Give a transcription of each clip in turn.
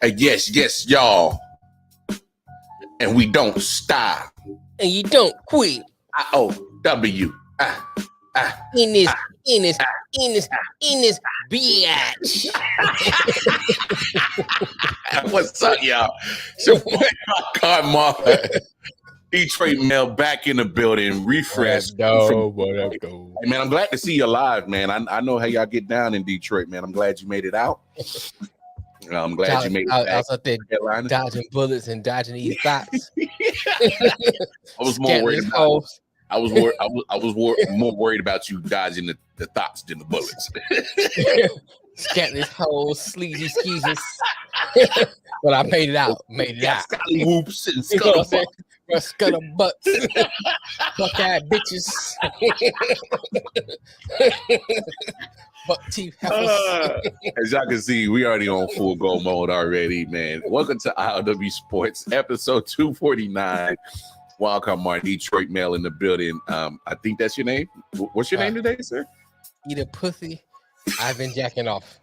Yes, y'all. And we don't stop. And you don't quit. I.O.W. In this bitch. What's up, y'all? It's your boy Marketable. Detroit Mel back in the building. Refresh. What up, though? Hey, man, I'm glad to see you alive, man. I know how y'all get down in Detroit, man. I'm glad you made it out. I'm glad you made it. I was out there dodging bullets and dodging these thoughts. I was more worried about. I was more worried about you dodging the thoughts than the bullets. Scatting this whole sleazy skeezers. But I made it out. Scotty whoops and scuttle butts. Buckeye bitches. Buck teeth heifers. As y'all can see, we already on full go mode already, man. Welcome to I.O.W. Sports, episode 249. Welcome, Mark. Detroit Mel in the building. I think that's your name. What's your name today, sir? Eat a pussy. I've been jacking off.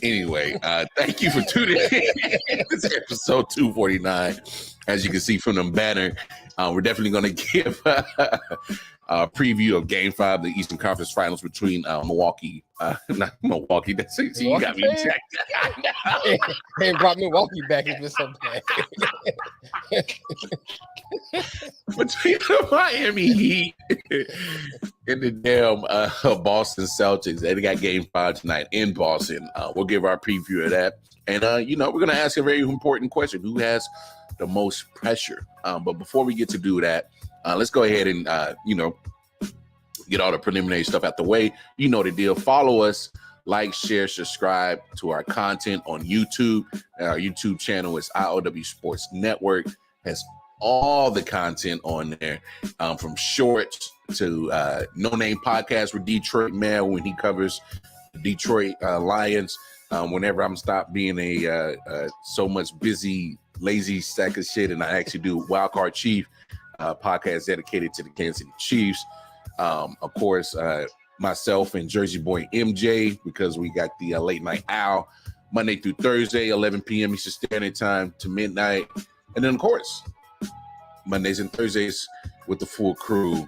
Anyway, thank you for tuning in. This is episode 249. As you can see from the banner, we're definitely going to give a preview of Game 5 of the Eastern Conference Finals between Milwaukee. Not Milwaukee. That's it. You got me checked. They brought Milwaukee back. It's been so bad. Between the Miami Heat and the damn Boston Celtics. They got Game 5 tonight in Boston. We'll give our preview of that. And, we're going to ask a very important question. Who has the most pressure? But before we get to do that, let's go ahead and, get all the preliminary stuff out the way. You know the deal. Follow us, like, share, subscribe to our content on YouTube. Our YouTube channel is I.O.W. Sports Network. Has all the content on there, from shorts to no-name podcast with Detroit Mel when he covers the Detroit Lions. Whenever I'm stopped being a so much busy, lazy sack of shit, and I actually do Wildcard Chief podcast dedicated to the Kansas City Chiefs. Of course, myself and Jersey Boy MJ, because we got the late night owl Monday through Thursday, 11 p.m. Eastern Standard Time to midnight. And then, of course, Mondays and Thursdays with the full crew,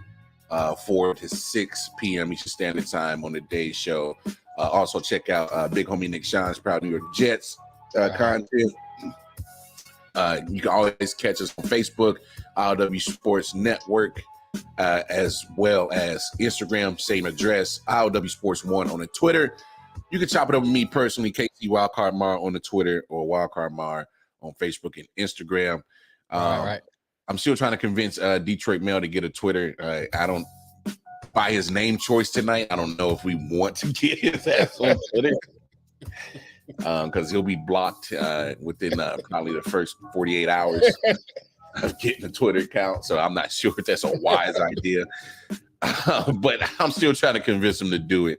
4 to 6 p.m. Eastern Standard Time on the day show. Also, check out Big Homie Nick Sean's Proud New York Jets content. You can always catch us on Facebook, I.O.W. Sports Network, as well as Instagram, same address, I.O.W. Sports 1 on the Twitter. You can chop it up with me personally, KC Wildcard Mar on the Twitter or Wildcard Mar on Facebook and Instagram. All right. I'm still trying to convince Detroit Mel to get a Twitter. I don't buy his name choice tonight. I don't know if we want to get his ass on Twitter because he'll be blocked within probably the first 48 hours of getting a Twitter account. So I'm not sure if that's a wise idea. But I'm still trying to convince him to do it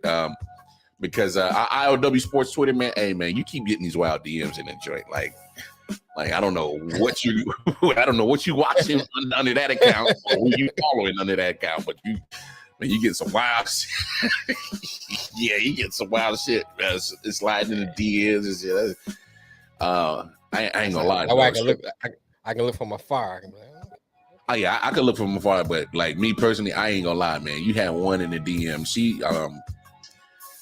because I.O.W. Sports Twitter, man, hey, man, you keep getting these wild DMs in the joint. Like I don't know what you watching under that account or who you following under that account, but you get some wild shit. Yeah, you get some wild shit. It's sliding in the DMs and shit. I ain't gonna lie. I can look from afar. Oh yeah, I can look from afar, but like me personally, I ain't gonna lie, man. You had one in the DM.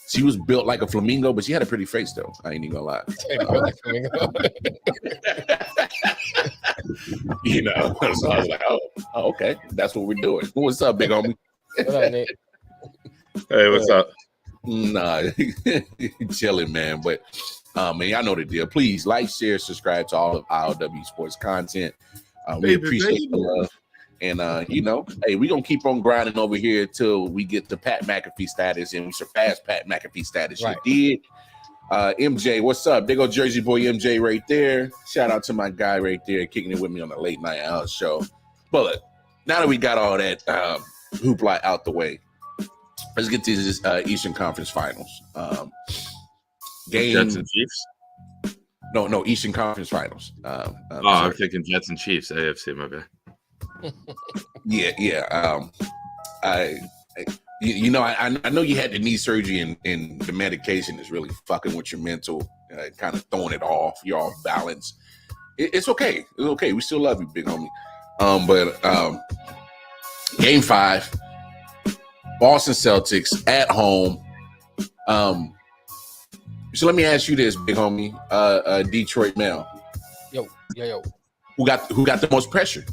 She was built like a flamingo, but she had a pretty face though. I ain't even gonna lie. So I was like, oh, okay, that's what we're doing. What's up, big homie? What up, Nick? Hey, what's up? Nah, chilling, man. But man, y'all know the deal. Please like, share, subscribe to all of I.O.W. Sports content. We appreciate the love. And, hey, we're going to keep on grinding over here till we get to Pat McAfee status and we surpass Pat McAfee status. Right. You did. MJ, what's up? Big old Jersey boy MJ right there. Shout out to my guy right there kicking it with me on the late night out show. But now that we got all that hoopla out the way, let's get to this Eastern Conference Finals. Jets and Chiefs? No, Eastern Conference Finals. I'm thinking Jets and Chiefs, AFC, my bad. Yeah. I know you had the knee surgery and the medication is really fucking with your mental, kind of throwing it off. You're off balance. It's okay. It's okay. We still love you, big homie. But Game 5, Boston Celtics at home. So let me ask you this, big homie, Detroit Mel. Yo. Who got the most pressure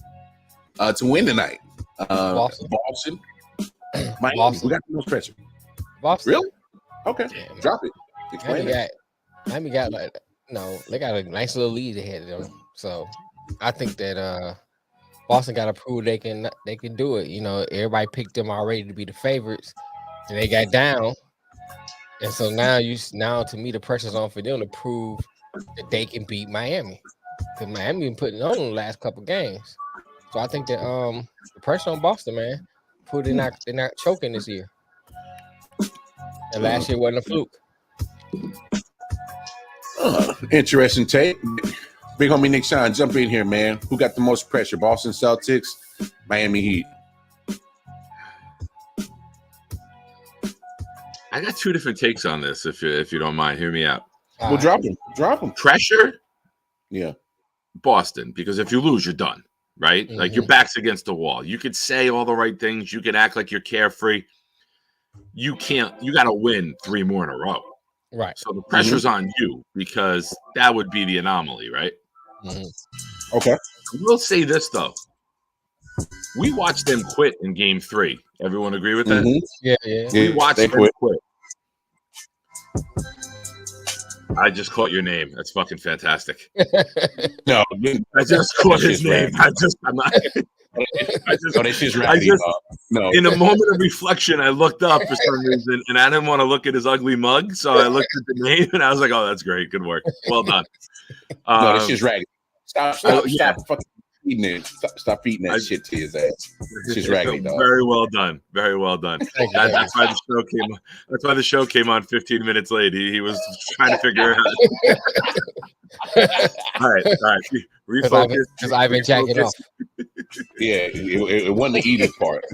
to win tonight? Boston. Miami. Boston. Who got the most pressure? Boston. Really? Okay. Yeah, Drop it. Explain it. Miami got they got a nice little lead ahead of them. So I think that Boston got to prove they can do it. You know, everybody picked them already to be the favorites, and they got down. And so now to me the pressure's on for them to prove that they can beat Miami, because Miami been putting on the last couple games. So I think that the pressure on Boston, man, they're not choking this year. And last year wasn't a fluke. Interesting take. Big homie Nick Sean, jump in here, man. Who got the most pressure? Boston Celtics, Miami Heat. I got two different takes on this. If you don't mind, hear me out. Well, drop them. Pressure, yeah. Boston, because if you lose, you're done, right? Mm-hmm. Like your back's against the wall. You could say all the right things. You could act like you're carefree. You can't. You got to win 3 more in a row. Right. So the pressure's on you, because that would be the anomaly, right? Mm-hmm. Okay. I will say this though. We watched them quit in Game 3. Everyone agree with that? Mm-hmm. Yeah. We watched them quit. I just caught your name. That's fucking fantastic. No, I just caught his name. No. In a moment of reflection, I looked up for some reason, and I didn't want to look at his ugly mug, so I looked at the name, and I was like, "Oh, that's great. Good work. Well done." No, this shit's raggedy. Stop fucking feeding it. Stop feeding that shit to his ass. This is raggedy, dog. Very well done. Very well done. That's why the show came. That's why the show came on 15 minutes late. He was trying to figure it out. All right. Refocus. Because I've been jacking off. Yeah, it wasn't the eating part.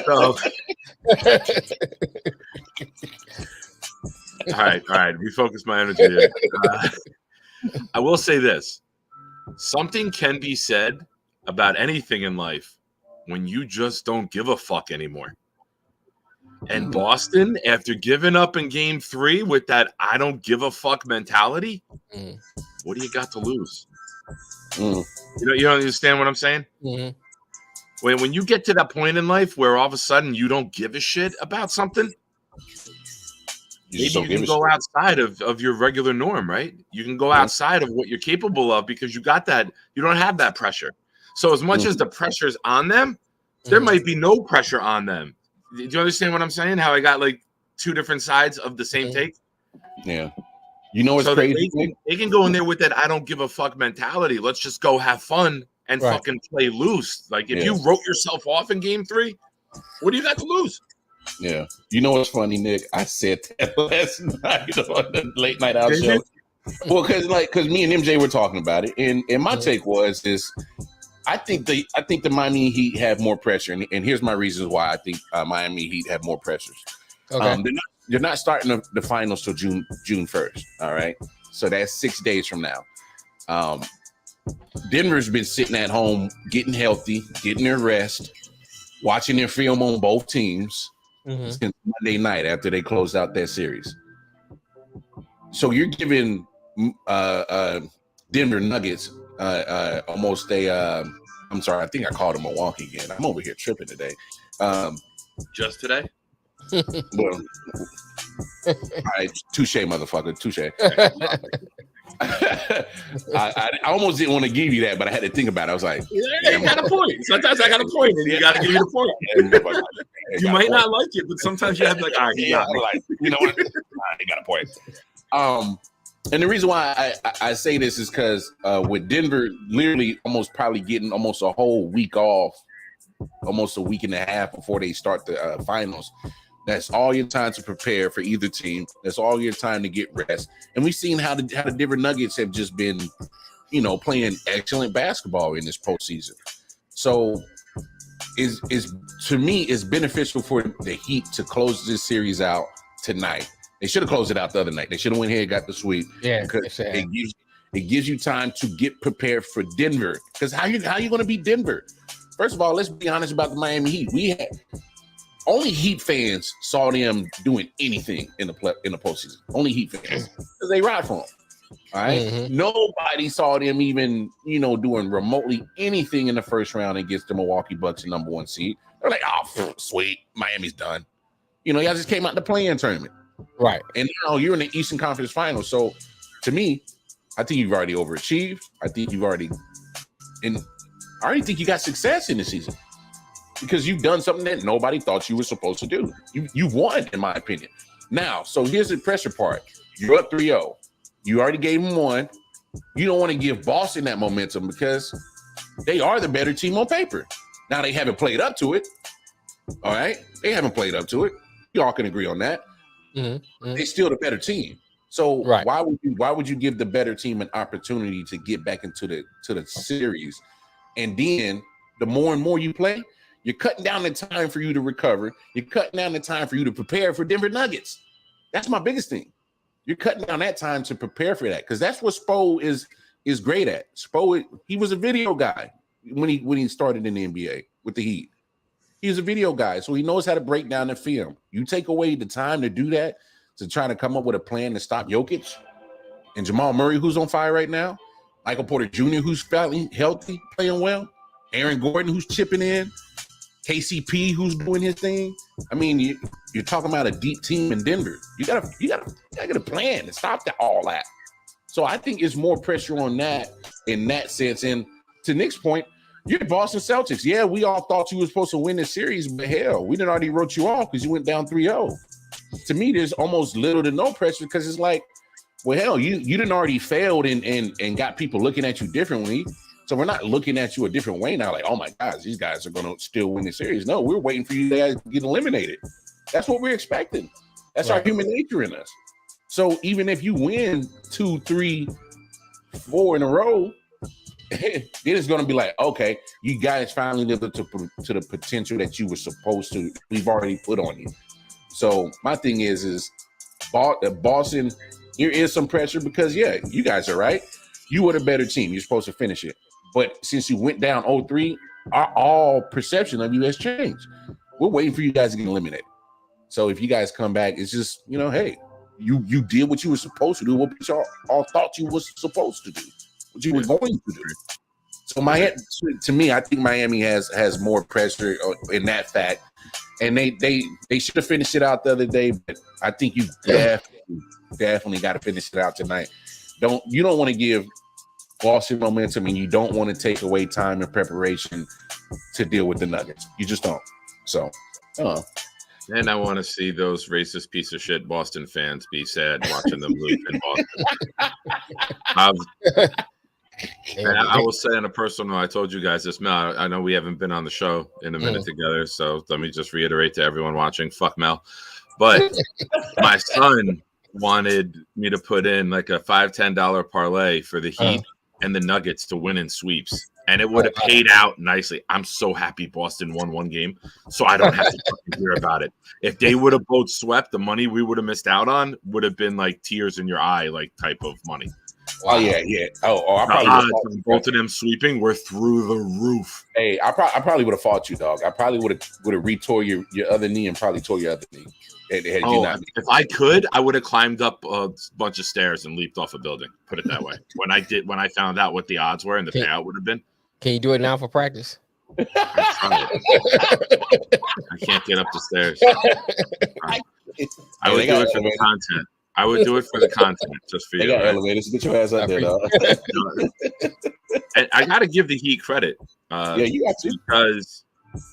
So, all right. Refocus my energy here. I will say this. Something can be said about anything in life when you just don't give a fuck anymore. And Boston, after giving up in Game 3 with that I don't give a fuck mentality, what do you got to lose? You don't understand what I'm saying? Mm-hmm. When you get to that point in life where all of a sudden you don't give a shit about something, maybe you can go outside of your regular norm, right? You can go outside of what you're capable of, because you got that. You don't have that pressure. So as much as the pressure's on them, there might be no pressure on them. Do you understand what I'm saying? How I got like 2 different sides of the same take? Yeah. You know what's crazy? They can go in there with that I don't give a fuck mentality. Let's just go have fun and fucking play loose. Like if you wrote yourself off in Game 3, what do you got to lose? Yeah. You know what's funny, Nick? I said that last night on the late night out show. Well, because me and MJ were talking about it, and my take was I think the Miami Heat have more pressure, and here's my reasons why I think Miami Heat have more pressures. Okay. They're not starting the finals till June 1st. All right, so that's 6 days from now. Denver's been sitting at home, getting healthy, getting their rest, watching their film on both teams since Monday night after they closed out that series. So you're giving Denver Nuggets almost a I'm sorry, I think I called them Milwaukee again. I'm over here tripping today. Just today? Well, all right, touche, motherfucker, touche. I almost didn't want to give you that, but I had to think about it. I was like, yeah, you got a point. Sometimes I got a point, and you got to give me the point. You might not like it, but sometimes you have to, like, all right, you know what? I got a point. And the reason why I say this is because with Denver literally probably getting almost a whole week off, almost a week and a half before they start the finals. That's all your time to prepare for either team. That's all your time to get rest. And we've seen how the Denver Nuggets have just been, playing excellent basketball in this postseason. So is to me is beneficial for the Heat to close this series out tonight. They should have closed it out the other night. They should have went here and got the sweep. Yeah, because it gives you time to get prepared for Denver. Because how you going to beat Denver? First of all, let's be honest about the Miami Heat. We had only Heat fans saw them doing anything in the postseason. Only Heat fans because they ride for them. All right. Mm-hmm. Nobody saw them even, doing remotely anything in the first round against the Milwaukee Bucks, the number 1 seed. They're like, oh, sweet, Miami's done. Y'all just came out the play-in tournament. Right. And now you're in the Eastern Conference Finals. So to me, I think you've already overachieved. I think I already think you got success in the season because you've done something that nobody thought you were supposed to do. You won, in my opinion. Now, so here's the pressure part. You're up 3-0. You already gave them one. You don't want to give Boston that momentum because they are the better team on paper. Now, they haven't played up to it. All right? They haven't played up to it. You all can agree on that. Mm-hmm. They're still the better team. So why would you give the better team an opportunity to get back into the series? And then the more and more you play, you're cutting down the time for you to recover. You're cutting down the time for you to prepare for Denver Nuggets. That's my biggest thing. You're cutting down that time to prepare for that because that's what Spo is great at. Spo, he was a video guy when he started in the NBA with the Heat. He was a video guy, so he knows how to break down the film. You take away the time to do that, to try to come up with a plan to stop Jokic and Jamal Murray, who's on fire right now, Michael Porter Jr., who's finally healthy, playing well, Aaron Gordon, who's chipping in, KCP, who's doing his thing. I mean, you're talking about a deep team in Denver. You gotta get a plan to stop all that. So I think it's more pressure on that in that sense. And to Nick's point, you're the Boston Celtics. Yeah, we all thought you were supposed to win this series, but hell, we didn't already wrote you off because you went down 3-0. To me, there's almost little to no pressure because it's like, well, hell, you didn't already failed and got people looking at you differently. So we're not looking at you a different way now, like, oh my gosh, these guys are going to still win the series. No, we're waiting for you guys to get eliminated. That's what we're expecting. That's our human nature in us. So even if you win 2, 3, 4 in a row, then it's going to be like, okay, you guys finally lived up to the potential that you were supposed to. We've already put on you. So my thing is Boston, there is some pressure because, yeah, you guys are right. You were the better team. You're supposed to finish it. But since you went down 0-3, all perception of you has changed. We're waiting for you guys to get eliminated. So if you guys come back, it's just, hey, you did what you were supposed to do, what we all thought you was supposed to do, what you were going to do. So to me, I think Miami has more pressure in that fact. And they should have finished it out the other day, but I think you definitely got to finish it out tonight. You don't want to give Boston momentum, and you don't want to take away time and preparation to deal with the Nuggets. You just don't. So, and I want to see those racist piece of shit Boston fans be sad watching them lose in Boston. And I will say on a personal note, I told you guys this, Mel. I know we haven't been on the show in a minute together, so let me just reiterate to everyone watching, fuck Mel. But my son wanted me to put in like a $5-10 parlay for the Heat and the Nuggets to win in sweeps, and it would have paid out nicely. I'm so happy Boston won one game, so I don't have to fucking hear about it. If they would have both swept, the money we would have missed out on would have been like tears in your eye, like type of money. Wow. Oh yeah. I probably both of them sweeping were through the roof. Hey, I probably would have fought you, dog. I probably would have retore your other knee and probably tore your other knee. If I could, I would have climbed up a bunch of stairs and leaped off a building. Put it that way. When I found out what the odds were and the payout would have been. Can you do it now for practice? I can't get up the stairs. I would do it for the content. I would do it for the content, just for you. They got elevators. Get your ass up there, dog. And I got to give the Heat credit. Yeah, you got to. Because,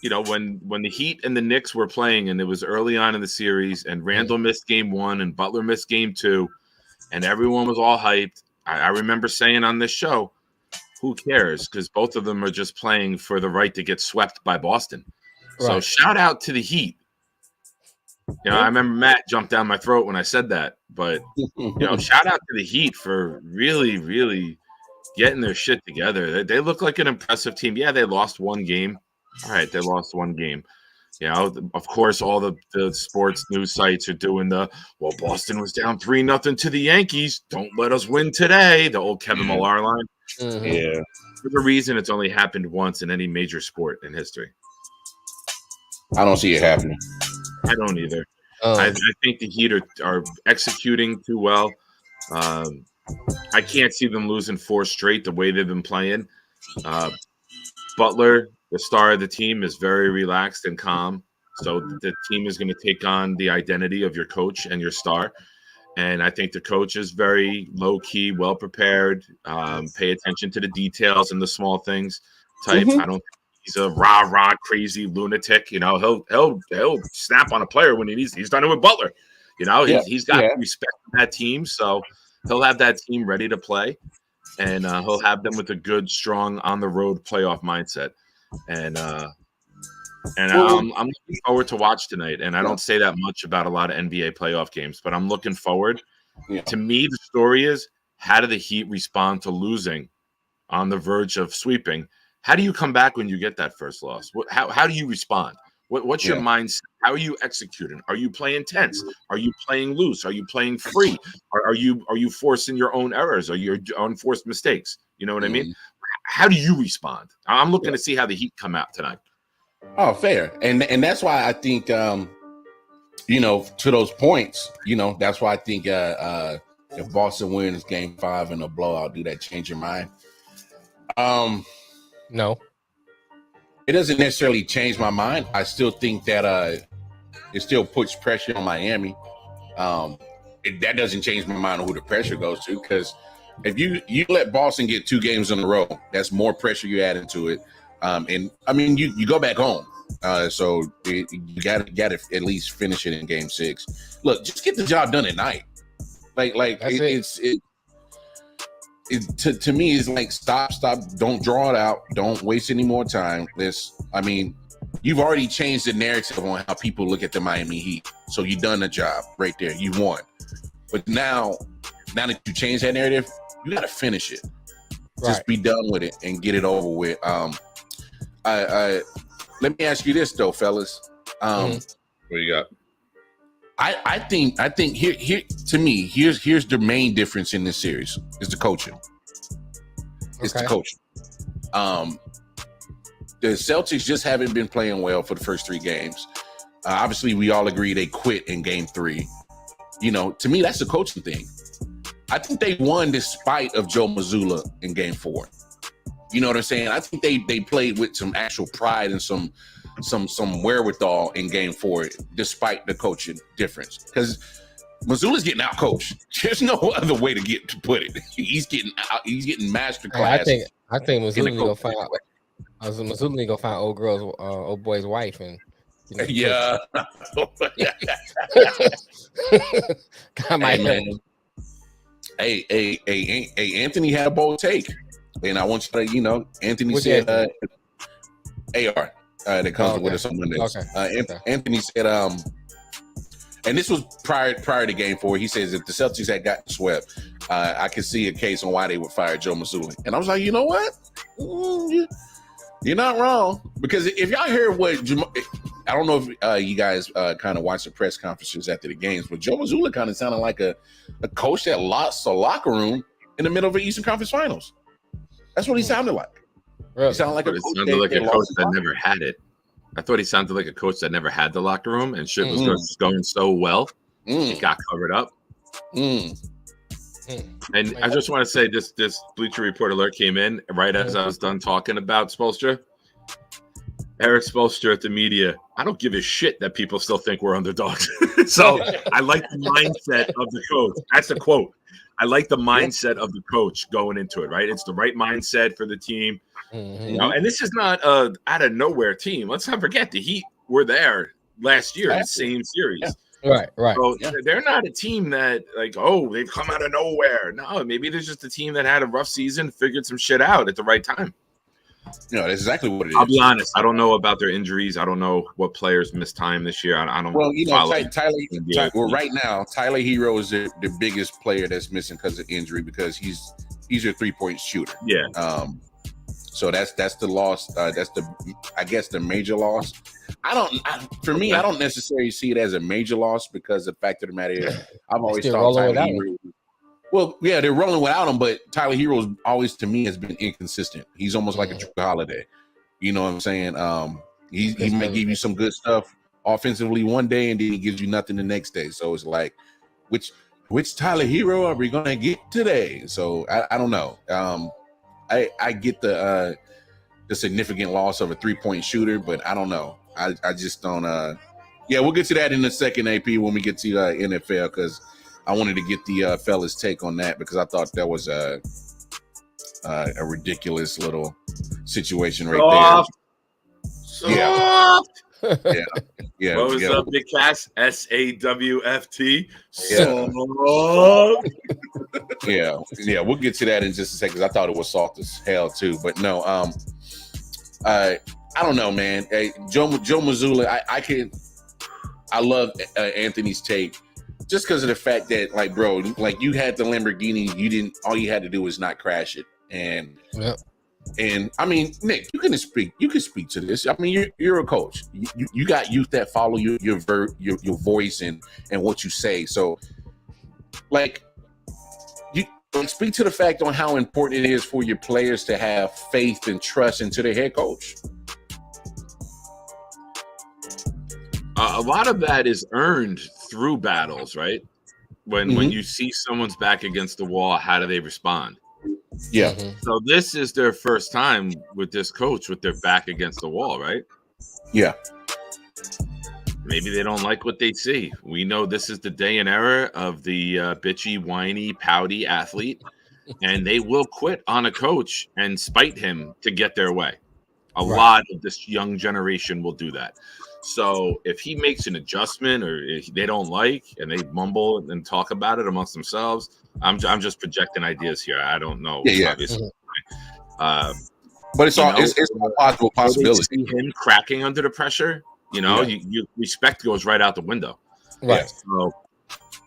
when the Heat and the Knicks were playing, and it was early on in the series, and Randall missed game 1 and Butler missed game 2, and everyone was all hyped. I remember saying on this show, who cares? Because both of them are just playing for the right to get swept by Boston. Right. So shout out to the Heat. I remember Matt jumped down my throat when I said that, but shout out to the Heat for really, really getting their shit together. They look like an impressive team. Yeah, they lost one game, All right, they lost one game. You know, of course, all the sports news sites are doing Boston was down 3-0 to the Yankees. Don't let us win today. The old Kevin Millar line. Mhm. Yeah. For the reason it's only happened once in any major sport in history. I don't see it happening. I don't either. I think the Heat are executing too well. I can't see them losing 4 straight the way they've been playing. Butler, the star of the team, is very relaxed and calm. So the team is going to take on the identity of your coach and your star. And I think the coach is very low key, well prepared, pay attention to the details and the small things type. Mhm. I don't think he's a rah crazy lunatic. You know, he'll snap on a player when he needs. He's done it with Butler. You know, he's got respect for that team, so he'll have that team ready to play, and he'll have them with a good, strong on the road playoff mindset. And I'm looking forward to watch tonight. And I don't say that much about a lot of NBA playoff games, but I'm looking forward. Yeah. To me, the story is, how do the Heat respond to losing on the verge of sweeping? How do you come back when you get that first loss? How do you respond? What's your mindset? How are you executing? Are you playing tense? Are you playing loose? Are you playing free? Are you forcing your own errors or your unforced mistakes? You know what I mean? How do you respond? I'm looking to see how the Heat come out tonight. Oh, fair. And that's why I think you know, to those points, you know, that's why I think if Boston wins game 5 in a blowout, do that change your mind? No. It doesn't necessarily change my mind. I still think that it still puts pressure on Miami. That doesn't change my mind on who the pressure goes to, because if you let Boston get 2 games in a row, that's more pressure you add into it. And I mean, you go back home, so you got to at least finish it in game 6. Look, just get the job done at night. To me, it's like stop, don't draw it out, don't waste any more time. You've already changed the narrative on how people look at the Miami Heat, so you've done the job right there. You won, but now that you changed that narrative, you got to finish it. Right. Just be done with it and get it over with. Let me ask you this though, fellas. What do you got? I think here to me, here's the main difference in this series is the coaching. It's the coaching. The Celtics just haven't been playing well for the first 3 games. Obviously, we all agree they quit in game 3. You know, to me, that's a coaching thing. I think they won despite of Joe Mazzulla in game 4. You know what I'm saying? I think they played with some actual pride and some wherewithal in game 4, despite the coaching difference. Because Mazzulla's getting out coached. There's no other way to put it. He's getting master class. I think Mazzulla gonna find out. Mazzulla gonna find old boy's wife and. You know, Hey, Anthony had a bold take, and I want you to, Anthony said, AR that comes with us on Mondays. Anthony said, and this was prior to game 4. He says if the Celtics had gotten swept, I could see a case on why they would fire Joe Mazzulla. And I was like, you know what? You're not wrong, because if y'all hear what I don't know if you guys kind of watch the press conferences after the games, but Joe Mazzulla kind of sounded like a coach that lost a locker room in the middle of the Eastern Conference Finals. That's what he sounded like. Really? He sounded like a coach that never had it. I thought he sounded like a coach that never had the locker room, and shit was going so well, it got covered up. And I just want to say this Bleacher Report alert came in right as I was done talking about Spoelstra. Eric Spoelstra at the media. I don't give a shit that people still think we're underdogs. So I like the mindset of the coach. That's a quote. I like the mindset of the coach going into it, right? It's the right mindset for the team. You know, and this is not a out of nowhere team. Let's not forget the Heat were there last year in the same series. Right. So they're not a team that they've come out of nowhere. No, maybe there's just a team that had a rough season, figured some shit out at the right time. That's exactly what it is. I'll be honest. I don't know about their injuries. I don't know what players missed time this year. I don't. Well, right now, Tyler Hero is the biggest player that's missing because of injury, because he's your 3-point shooter. Yeah. So that's the loss. That's I guess the major loss. I don't necessarily see it as a major loss because the fact of the matter is, I've always thought Tyler Hero. Well, yeah, they're rolling without him, but Tyler Hero's always to me has been inconsistent. He's almost like a Drew Holiday. You know what I'm saying? He might give you some good stuff offensively one day, and then he gives you nothing the next day. So it's like, which Tyler Hero are we gonna get today? So I don't know. I get the significant loss of a 3-point shooter, but I don't know. I just don't. Yeah, we'll get to that in a second, AP, when we get to NFL, because I wanted to get the fellas' take on that because I thought that was a ridiculous little situation right there. Yeah. What was up, Big Cass? SAWFT. Yeah. We'll get to that in just a second because I thought it was soft as hell too. But no, I don't know, man. Hey, Joe Mazzulla, I love Anthony's take just because of the fact that, like, bro, like you had the Lamborghini, all you had to do was not crash it, and I mean, Nick, you can speak to this. I mean, you're a coach. You got youth that follow your voice and what you say. So, like, you speak to the fact on how important it is for your players to have faith and trust into their head coach. A lot of that is earned through battles, right? When you see someone's back against the wall, how do they respond? Yeah. So this is their first time with this coach with their back against the wall, right? Yeah. Maybe they don't like what they see. We know this is the day and era of the bitchy, whiny, pouty athlete, and they will quit on a coach and spite him to get their way. A lot of this young generation will do that. So if he makes an adjustment or if they don't like and they mumble and talk about it amongst themselves, I'm just projecting ideas here. I don't know. Yeah. Obviously. But it's a possible possibility. See him cracking under the pressure. You know, you respect goes right out the window. Right. So,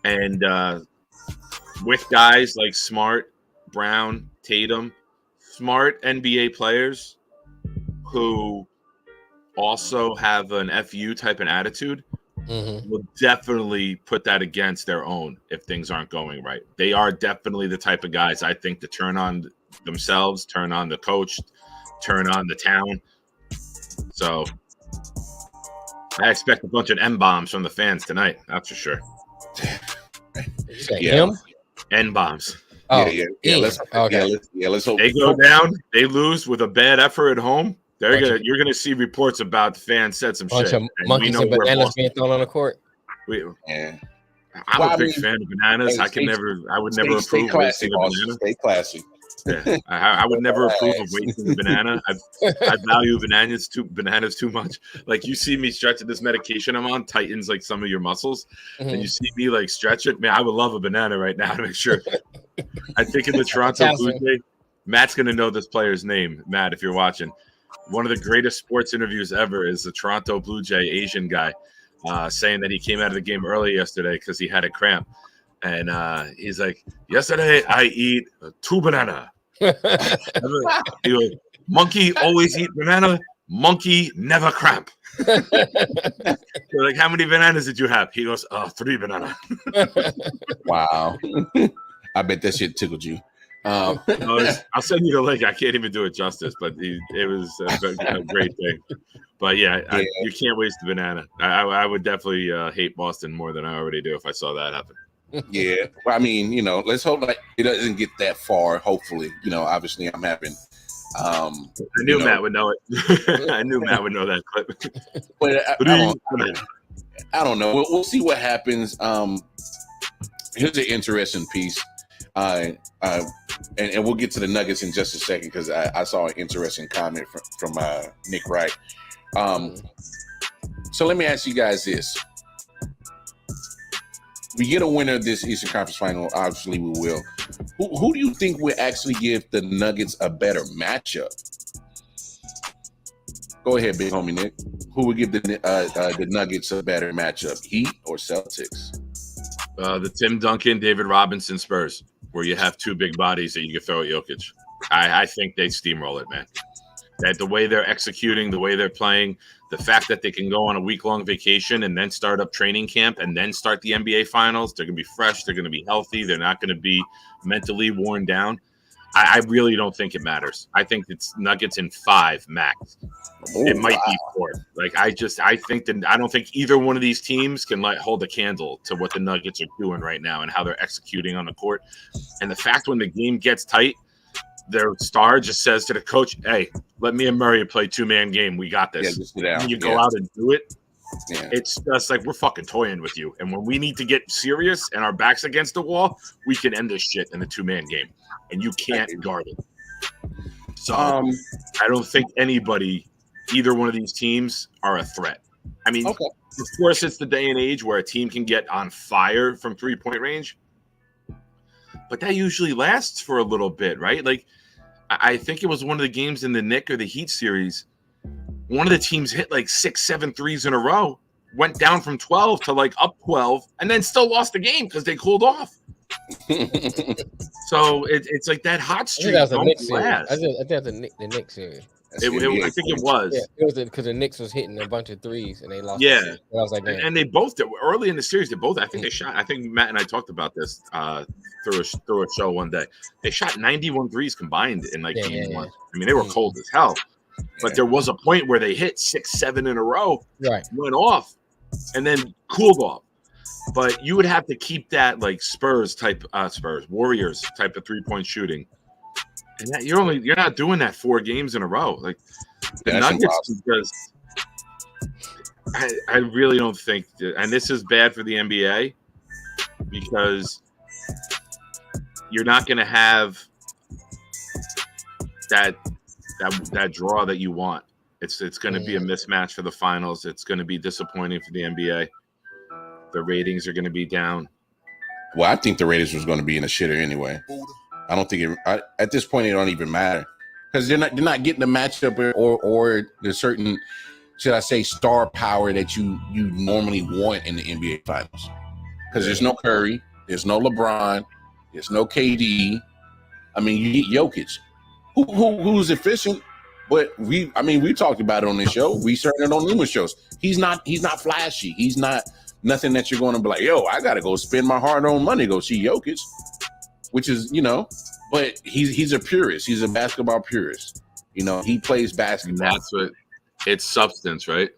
and with guys like Smart, Brown, Tatum, smart NBA players who also have an FU type of attitude, will definitely put that against their own if things aren't going right. They are definitely the type of guys I think to turn on themselves, turn on the coach, turn on the town. So I expect a bunch of M-bombs from the fans tonight. That's for sure. Him? N-bombs. Oh, Let's hope they go down. They lose with a bad effort at home. You're gonna see reports about the fans said some shit. Of monkeys and bananas being thrown on the court. I'm a big fan of bananas. I would never approve wasting a banana. Stay classy. Yeah, I would never approve of wasting a banana. I value bananas too much. Like, you see me stretching this medication I'm on tightens like some of your muscles, and you see me like stretch it. Man, I would love a banana right now to make sure. I think in the Toronto Blue Jay, Matt's gonna know this player's name. Matt, if you're watching. One of the greatest sports interviews ever is the Toronto Blue Jay Asian guy saying that he came out of the game early yesterday because he had a cramp. And he's like, yesterday I eat 2 banana. He goes, monkey always eat banana. Monkey never cramp. They're like, how many bananas did you have? He goes, 3 banana. Wow. I bet that shit tickled you. I'll send you the link. I can't even do it justice, but it was a great thing. But you can't waste the banana. I would definitely hate Boston more than I already do if I saw that happen. Yeah, well, I mean, let's hope like it doesn't get that far. Hopefully, obviously, I'm having. I knew Matt would know it. I knew Matt would know that clip. But I don't know. We'll see what happens. Here's an interesting piece. And we'll get to the Nuggets in just a second because I saw an interesting comment from Nick Wright. So let me ask you guys this. We get a winner of this Eastern Conference Final. Obviously, we will. Who do you think will actually give the Nuggets a better matchup? Go ahead, big homie Nick. Who would give the Nuggets a better matchup, Heat or Celtics? The Tim Duncan, David Robinson Spurs, where you have 2 big bodies that you can throw at Jokic. I think they steamroll it, man. That the way they're executing, the way they're playing, the fact that they can go on a week-long vacation and then start up training camp and then start the NBA Finals, they're going to be fresh, they're going to be healthy, they're not going to be mentally worn down. I really don't think it matters. I think it's Nuggets in 5 max. It might be 4. Like I think that I don't think either one of these teams can hold a candle to what the Nuggets are doing right now and how they're executing on the court. And the fact when the game gets tight, their star just says to the coach, "Hey, let me and Murray play 2-man game. We got this." Yeah, and you go out and do it. Yeah. It's just like we're fucking toying with you. And when we need to get serious and our backs against the wall, we can end this shit in the 2-man game. And you can't guard it. So I don't think anybody, either one of these teams, are a threat. I mean, of course, it's the day and age where a team can get on fire from 3-point range. But that usually lasts for a little bit, right? Like, I think it was one of the games in the Knick or the Heat series. One of the teams hit like 6-7 threes in a row, went down from 12 to like up 12, and then still lost the game because they cooled off. So it's like that hot streak. I think that's the Knick series. I think it was. Yeah, it was because the Knicks was hitting a bunch of threes and they lost. Yeah, I was like, and they both did early in the series. They both, I think they shot. I think Matt and I talked about this through a show one day. They shot 91 threes combined in game 1. I mean, they were cold as hell. But there was a point where they hit 6-7 in a row, went off, and then cooled off. But you would have to keep that like Warriors type of 3-point shooting. And that you're not doing that 4 games in a row. Like the Nuggets, because I really don't think and this is bad for the NBA because you're not going to have that draw that you want. It's going to be a mismatch for the finals. It's going to be disappointing for the NBA. The ratings are going to be down. Well, I think the ratings was going to be in a shitter anyway. I don't think at this point it don't even matter because they're not getting the matchup or the certain, should I say, star power that you normally want in the NBA Finals. Because there's no Curry, there's no LeBron, there's no KD. I mean, you get Jockic, who's efficient, but we talked about it on this show. We certainly on numerous shows. He's not flashy. He's not nothing that you're going to be like, yo, I got to go spend my hard-earned money to go see Jockic. Which is, but he's a purist. He's a basketball purist. He plays basketball. And that's what it's substance, right?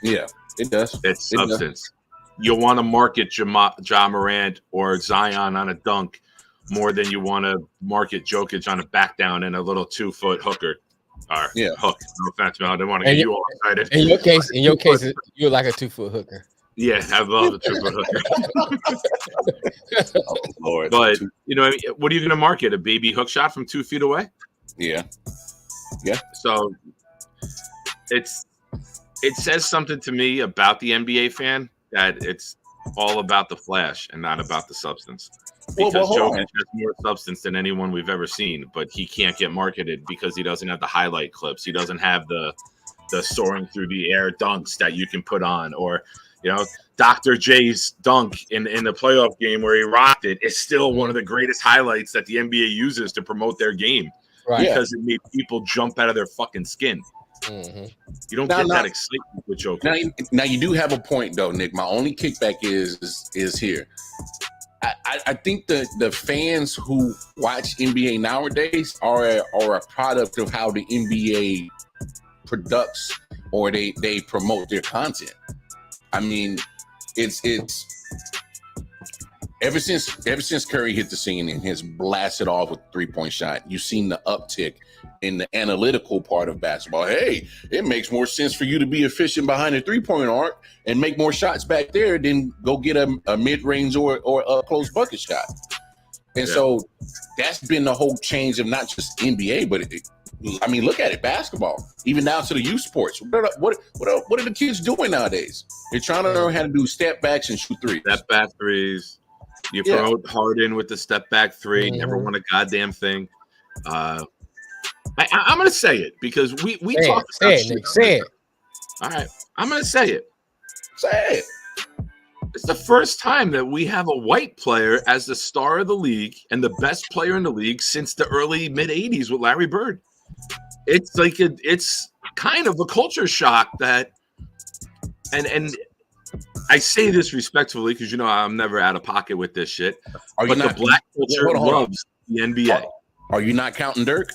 Yeah, it does. It's substance. You want to market Ja Morant or Zion on a dunk more than you want to market Jokic on a back down and a little 2-foot hooker. Or hook. No offense, man. I didn't want to get you all excited. In your case, you're like a 2-foot hooker. Yeah, I love the 2-foot hooker. Oh, Lord. But, what are you going to market? A baby hook shot from 2 feet away? Yeah. So it says something to me about the NBA fan that it's all about the flash and not about the substance. Because Jokic has more substance than anyone we've ever seen, but he can't get marketed because he doesn't have the highlight clips. He doesn't have the soaring through the air dunks that you can put on, or Dr. J's dunk in the playoff game where he rocked it is still one of the greatest highlights that the NBA uses to promote their game because it made people jump out of their fucking skin. Mm-hmm. You don't get that excitement with Jokic. Now you do have a point though, Nick. My only kickback is here. I think the fans who watch NBA nowadays are a product of how the NBA products or they promote their content. I mean, it's ever since Curry hit the scene and has blasted off with a 3-point shot, you've seen the uptick in the analytical part of basketball. Hey, it makes more sense for you to be efficient behind the 3-point arc and make more shots back there than go get a mid-range or a close bucket shot. And so that's been the whole change of not just NBA, but look at it, basketball, even down to the youth sports. What are the kids doing nowadays? They're trying to learn how to do step backs and shoot threes. Step back threes. You promote Harden with the step back 3. Never won a goddamn thing. I'm going to say it because we talked about it. Say it. All right. I'm going to say it. Say it. It's the first time that we have a white player as the star of the league and the best player in the league since the early mid-'80s with Larry Bird. it's like it's kind of a culture shock that, and I say this respectfully because I'm never out of pocket with this shit. But the black culture loves the NBA. Are you not counting Dirk?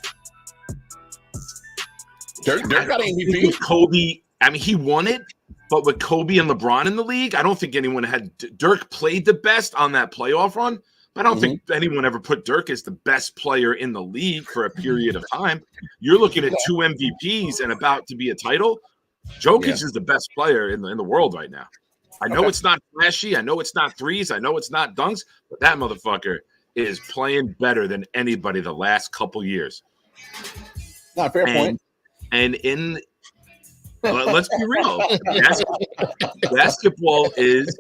Dirk got MVP. With Kobe, I mean, he won it, but with Kobe and LeBron in the league, I don't think anyone had. Dirk played the best on that playoff run, but I don't think anyone ever put Dirk as the best player in the league for a period of time. You're looking at 2 MVPs and about to be a title. Jokic is the best player in the world right now. I know it's not flashy. I know it's not threes. I know it's not dunks, but that motherfucker is playing better than anybody the last couple years. Not fair point. And let's be real, basketball is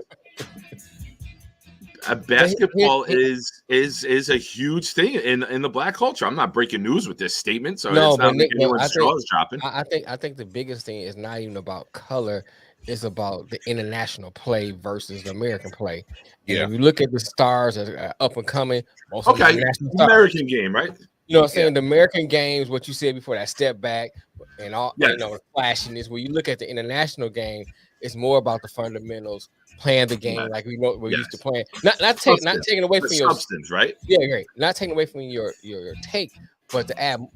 a huge thing in the black culture. I'm not breaking news with this statement, so it's not like anyone's jaws dropping. I think the biggest thing is not even about color. It's about the international play versus the American play. And if you look at the stars that are up and coming, most of the American game, right? You know what I'm saying? The American games, what you said before, that step back and all, the flashiness. When you look at the international game, it's more about the fundamentals, playing the game like we're used to playing. Not taking away from your substance, right? Yeah, great. Not taking away from your take, but to add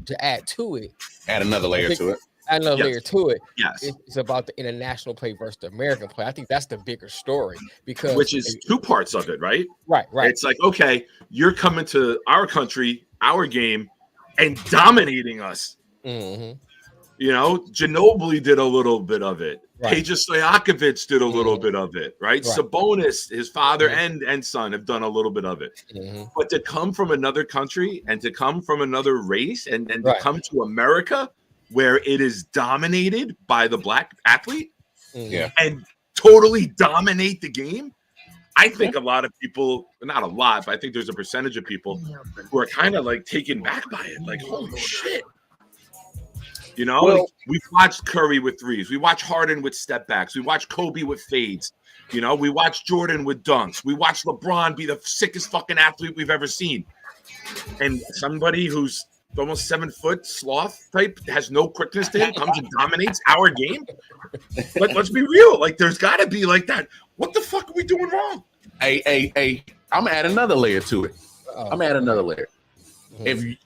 to it, add another layer to it. Add another layer to it. Yes, it's about the international play versus the American play. I think that's the bigger story which is 2 parts of it, right? Right. It's like, okay, you're coming to our country, our game, and dominating us. Mm-hmm. Ginobili did a little bit of it. Right. Peja Stojakovic did a little bit of it, right? Sabonis, his father and son have done a little bit of it. Mm-hmm. But to come from another country and to come from another race and to come to America where it is dominated by the black athlete and totally dominate the game, I think a lot of people, not a lot, but I think there's a percentage of people who are kind of like taken back by it. Like, holy shit. We watched Curry with threes. We watched Harden with step backs. We watched Kobe with fades. We watched Jordan with dunks. We watched LeBron be the sickest fucking athlete we've ever seen. And somebody who's almost 7 foot sloth type has no quickness to him comes and dominates our game. But let's be real. Like, there's got to be like that. What the fuck are we doing wrong? Hey, I'm gonna add another layer to it.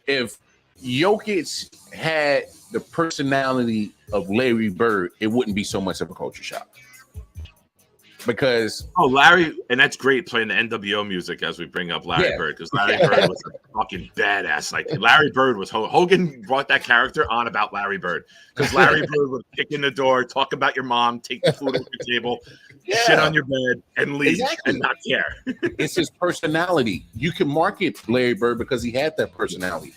If Jokic had the personality of Larry Bird, it wouldn't be so much of a culture shock. Because Larry, and that's great playing the NWO music as we bring up Larry Bird, because Larry Bird was a fucking badass. Like, Larry Bird was Hogan brought that character on about Larry Bird, because Larry Bird would kick in the door, talk about your mom, take the food off your table, shit on your bed, and leave and not care. It's his personality. You can market Larry Bird because he had that personality.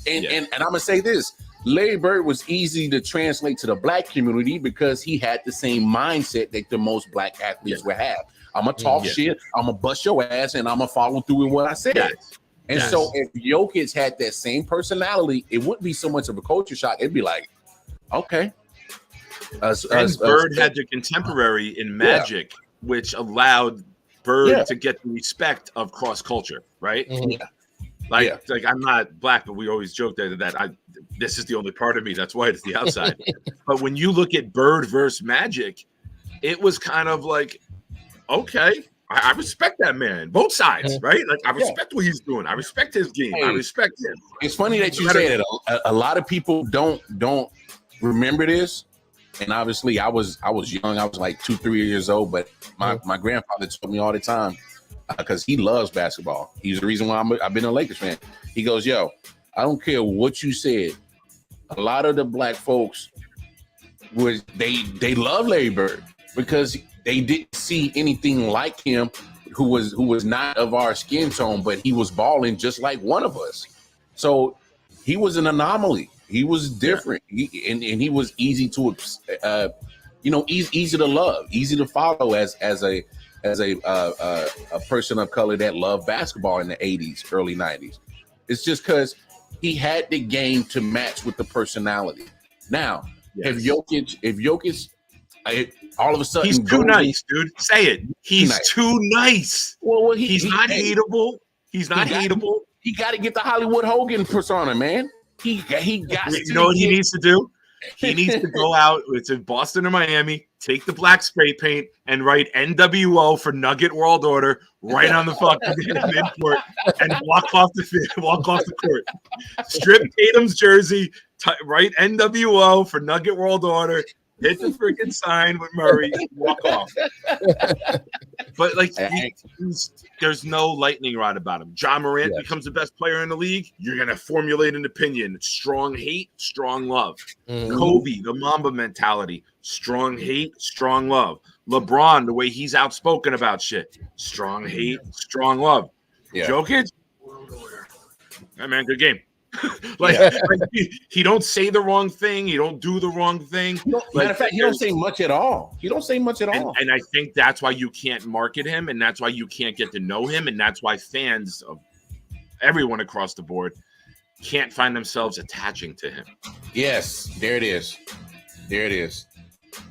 And I'm gonna say this. Larry Bird was easy to translate to the black community because he had the same mindset that the most black athletes would have. I'm gonna talk shit, I'm gonna bust your ass, and I'm gonna follow through with what I said. And so if Jokic had that same personality, it wouldn't be so much of a culture shock. It'd be like, okay. Bird had the contemporary in Magic, which allowed Bird to get the respect of cross culture, right? Mm-hmm. Like I'm not black, but we always joke that this is the only part of me that's white, it's the outside. But when you look at Bird versus Magic, it was kind of like, okay, I respect that man, both sides, right? Like, I respect what he's doing. I respect his game. I respect him. It's funny that you say that. A lot of people don't remember this. And obviously, I was young. I was like 2-3 years old. But my grandfather told me all the time, because he loves basketball. He's the reason why I've been a Lakers fan. He goes, yo, I don't care what you said. A lot of the black folks they love Larry Bird because they didn't see anything like him who was not of our skin tone, but he was balling just like one of us. So he was an anomaly. He was different. And he was easy to easy to love, easy to follow as a person of color that loved basketball in the 80s, early 90s. It's just because he had the game to match with the personality. Now, if Jokic, all of a sudden he's too nice, dude. Say it. He's too nice. Well, he's not hateable. He's not hateable. He got to get the Hollywood Hogan persona, man. He got. You know what he needs to do? He needs to go out. It's in Boston or Miami. Take the black spray paint and write NWO for Nugget World Order right on the fucking midcourt and walk off the court. Strip Tatum's jersey. Write NWO for Nugget World Order. Hit the freaking sign with Murray. Walk off. But like, there's no lightning rod about him. John Morant becomes the best player in the league. You're gonna formulate an opinion. Strong hate, strong love. Kobe, the Mamba mentality. Strong hate, strong love. LeBron, the way he's outspoken about shit. Strong hate, strong love. Yeah. Jokic, hey man, good game. like he don't say the wrong thing. He don't do the wrong thing. Matter of fact, he don't say much at all. And I think that's why you can't market him, and that's why you can't get to know him, and that's why fans of everyone across the board can't find themselves attaching to him. Yes, there it is.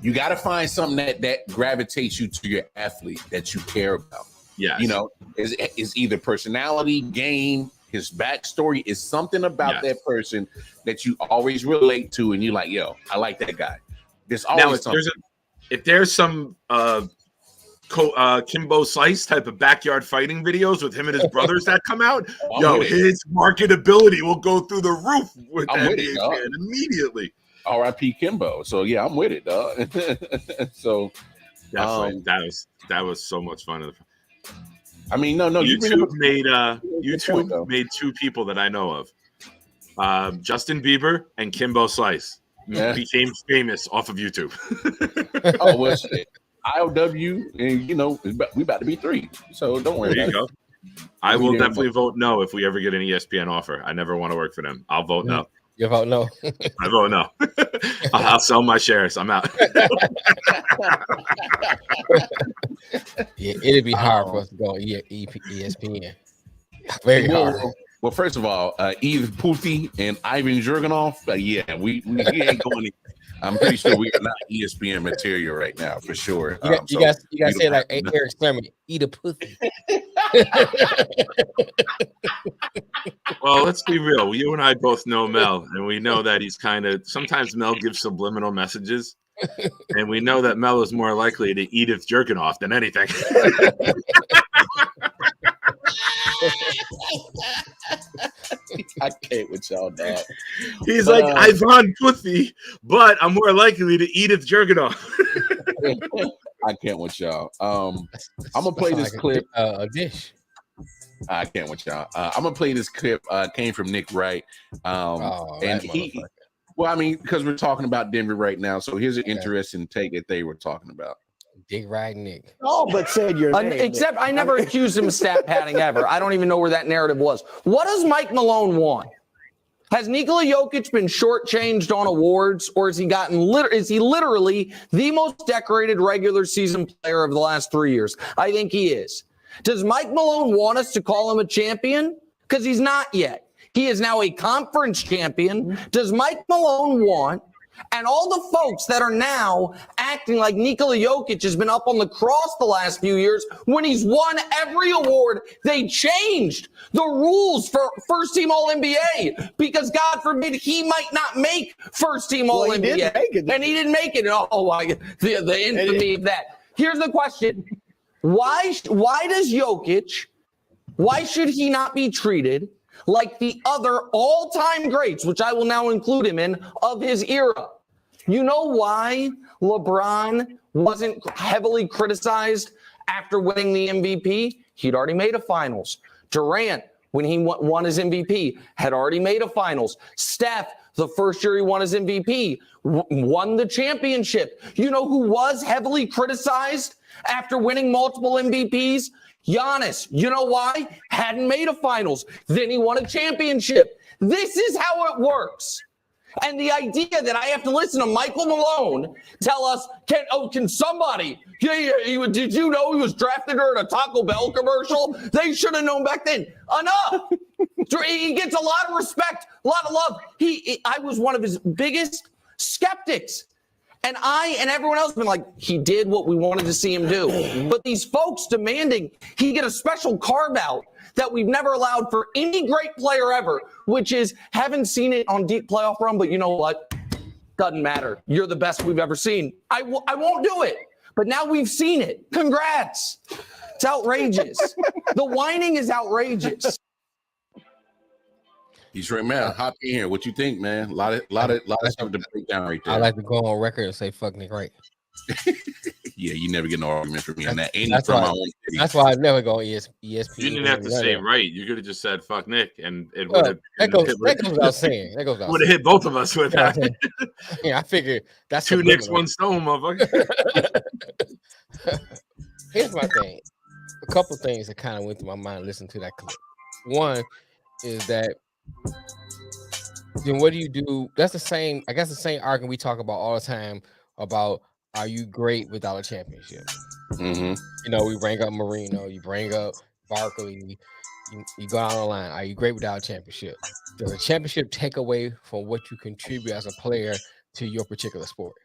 You got to find something that gravitates you to your athlete that you care about. Yeah, is either personality, game. His backstory is something about that person that you always relate to, and you're like, "Yo, I like that guy." There's always something. If there's some Kimbo Slice type of backyard fighting videos with him and his brothers that come out, his marketability will go through the roof with that NBA fan immediately. R.I.P. Kimbo. So yeah, I'm with it, dog. So definitely, that was so much fun. I mean, no. YouTube made two people that I know of. Justin Bieber and Kimbo Slice became famous off of YouTube. Oh, well, shit. I.O.W. and we about to be 3. So don't worry. There you go. I will definitely vote no if we ever get an ESPN offer. I never want to work for them. I'll vote no. You vote no? I vote no. I'll sell my shares. I'm out. Yeah, it'd be hard for us to go ESPN. Very hard. Well, first of all, Edith Puthie and Ivan Jurgenov, we ain't going. I'm pretty sure we are not ESPN material right now, for sure. You guys say like Eric Sherman, eat a pussy. Well, let's be real. You and I both know Mel, and we know that he's sometimes Mel gives subliminal messages, and we know that Mel is more likely to Edith Jurgenov than anything. I can't with y'all, dog. He's like Ivan Pussy, but I'm more likely to Edith Jurgenov. I can't with y'all. I'm gonna play this clip. A dish. I can't with y'all. I'm gonna play this clip. Came from Nick Wright, and he. Well, I mean, because we're talking about Denver right now, so here's an interesting take that they were talking about. Dick Ride Nick. Oh, but said your name. Except I never accused him of stat padding ever. I don't even know where that narrative was. What does Mike Malone want? Has Nikola Jokic been shortchanged on awards, or has he is he literally the most decorated regular season player of the last 3 years? I think he is. Does Mike Malone want us to call him a champion? Because he's not yet. He is now a conference champion. Does Mike Malone want, and all the folks that are now acting like Nikola Jokic has been up on the cross the last few years when he's won every award, they changed the rules for first team All-NBA because God forbid he might not make first team All-NBA. And he didn't make it. The infamy of that. Here's the question. Why does Jokic, why should he not be treated like the other all-time greats, which I will now include him in, of his era? You know why LeBron wasn't heavily criticized after winning the MVP? He'd already made a finals. Durant, when he won his MVP, had already made a finals. Steph, the first year he won his MVP, won the championship. You know who was heavily criticized after winning multiple MVPs? Giannis. You know why? Hadn't made a finals. Then he won a championship. This is how it works. And the idea that I have to listen to Michael Malone tell us, can somebody, did you know he was drafted during a Taco Bell commercial? They should have known back then. Enough. He gets a lot of respect, a lot of love. I was one of his biggest skeptics. And I and everyone else have been like, he did what we wanted to see him do. But these folks demanding he get a special carve out that we've never allowed for any great player ever, which is haven't seen it on deep playoff run, but you know what? Doesn't matter. You're the best we've ever seen. I won't do it. But now we've seen it. Congrats. It's outrageous. The whining is outrageous. He's right, man. Hop in here. What you think, man? A lot of stuff to break down right there. I like to go on record and say "fuck Nick Wright." Yeah, you never get no argument from me on that. That's why I never go on ESPN. You didn't have to say right. You could have just said "fuck Nick," and it would have. That goes without saying. That goes without. Would have hit both of us with that. Yeah, I figured that's two Nicks, one stone, motherfucker. Here's my thing. A couple things that kind of went through my mind listening to that clip. One is that then what do you do? That's the same. I guess the same argument we talk about all the time about. Are you great without a championship? Mm-hmm. You know, we bring up Marino, you bring up Barkley, you go down the line. Are you great without a championship? Does a championship take away from what you contribute as a player to your particular sport?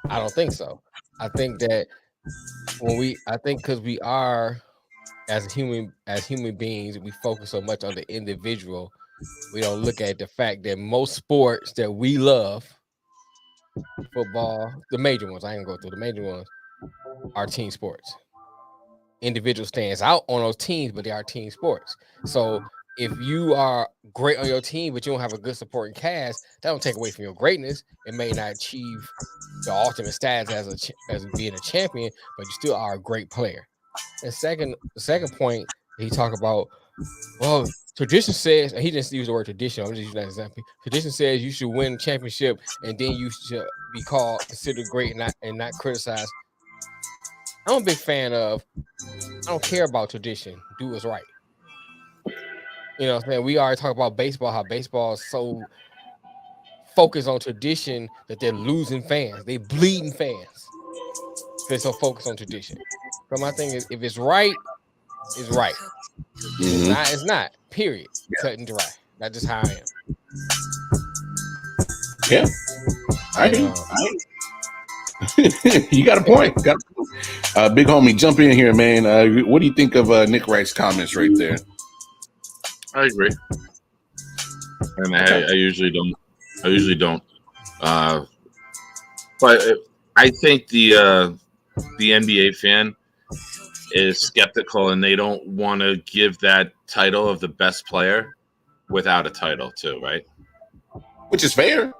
I don't think so. I think that because we are as human beings, we focus so much on the individual. We don't look at the fact that most sports that we love. Football, the major ones, I ain't gonna go through the major ones, are team sports. Individual stands out on those teams, but they are team sports. So if you are great on your team, but you don't have a good supporting cast, that don't take away from your greatness. It may not achieve the ultimate status as being a champion, but you still are a great player. And the second point he talked about, well, tradition says, and he didn't use the word tradition, I'm just using that example. Tradition says you should win championship and then you should be considered great and not criticized. I'm a big fan of, I don't care about tradition, do what's right. You know what I'm saying? We already talk about baseball, how baseball is so focused on tradition that they're losing fans. They bleeding fans. They're so focused on tradition. So my thing is, if it's right, it's right. Mm-hmm. It's not. Period. Yeah. Cut and dry. That's just how I am. Yeah. You got a point. Big homie, jump in here, man. What do you think of Nick Wright's comments right there? I agree. And I usually don't. But I think the NBA fan is skeptical, and they don't want to give that title of the best player without a title too, right? Which is fair.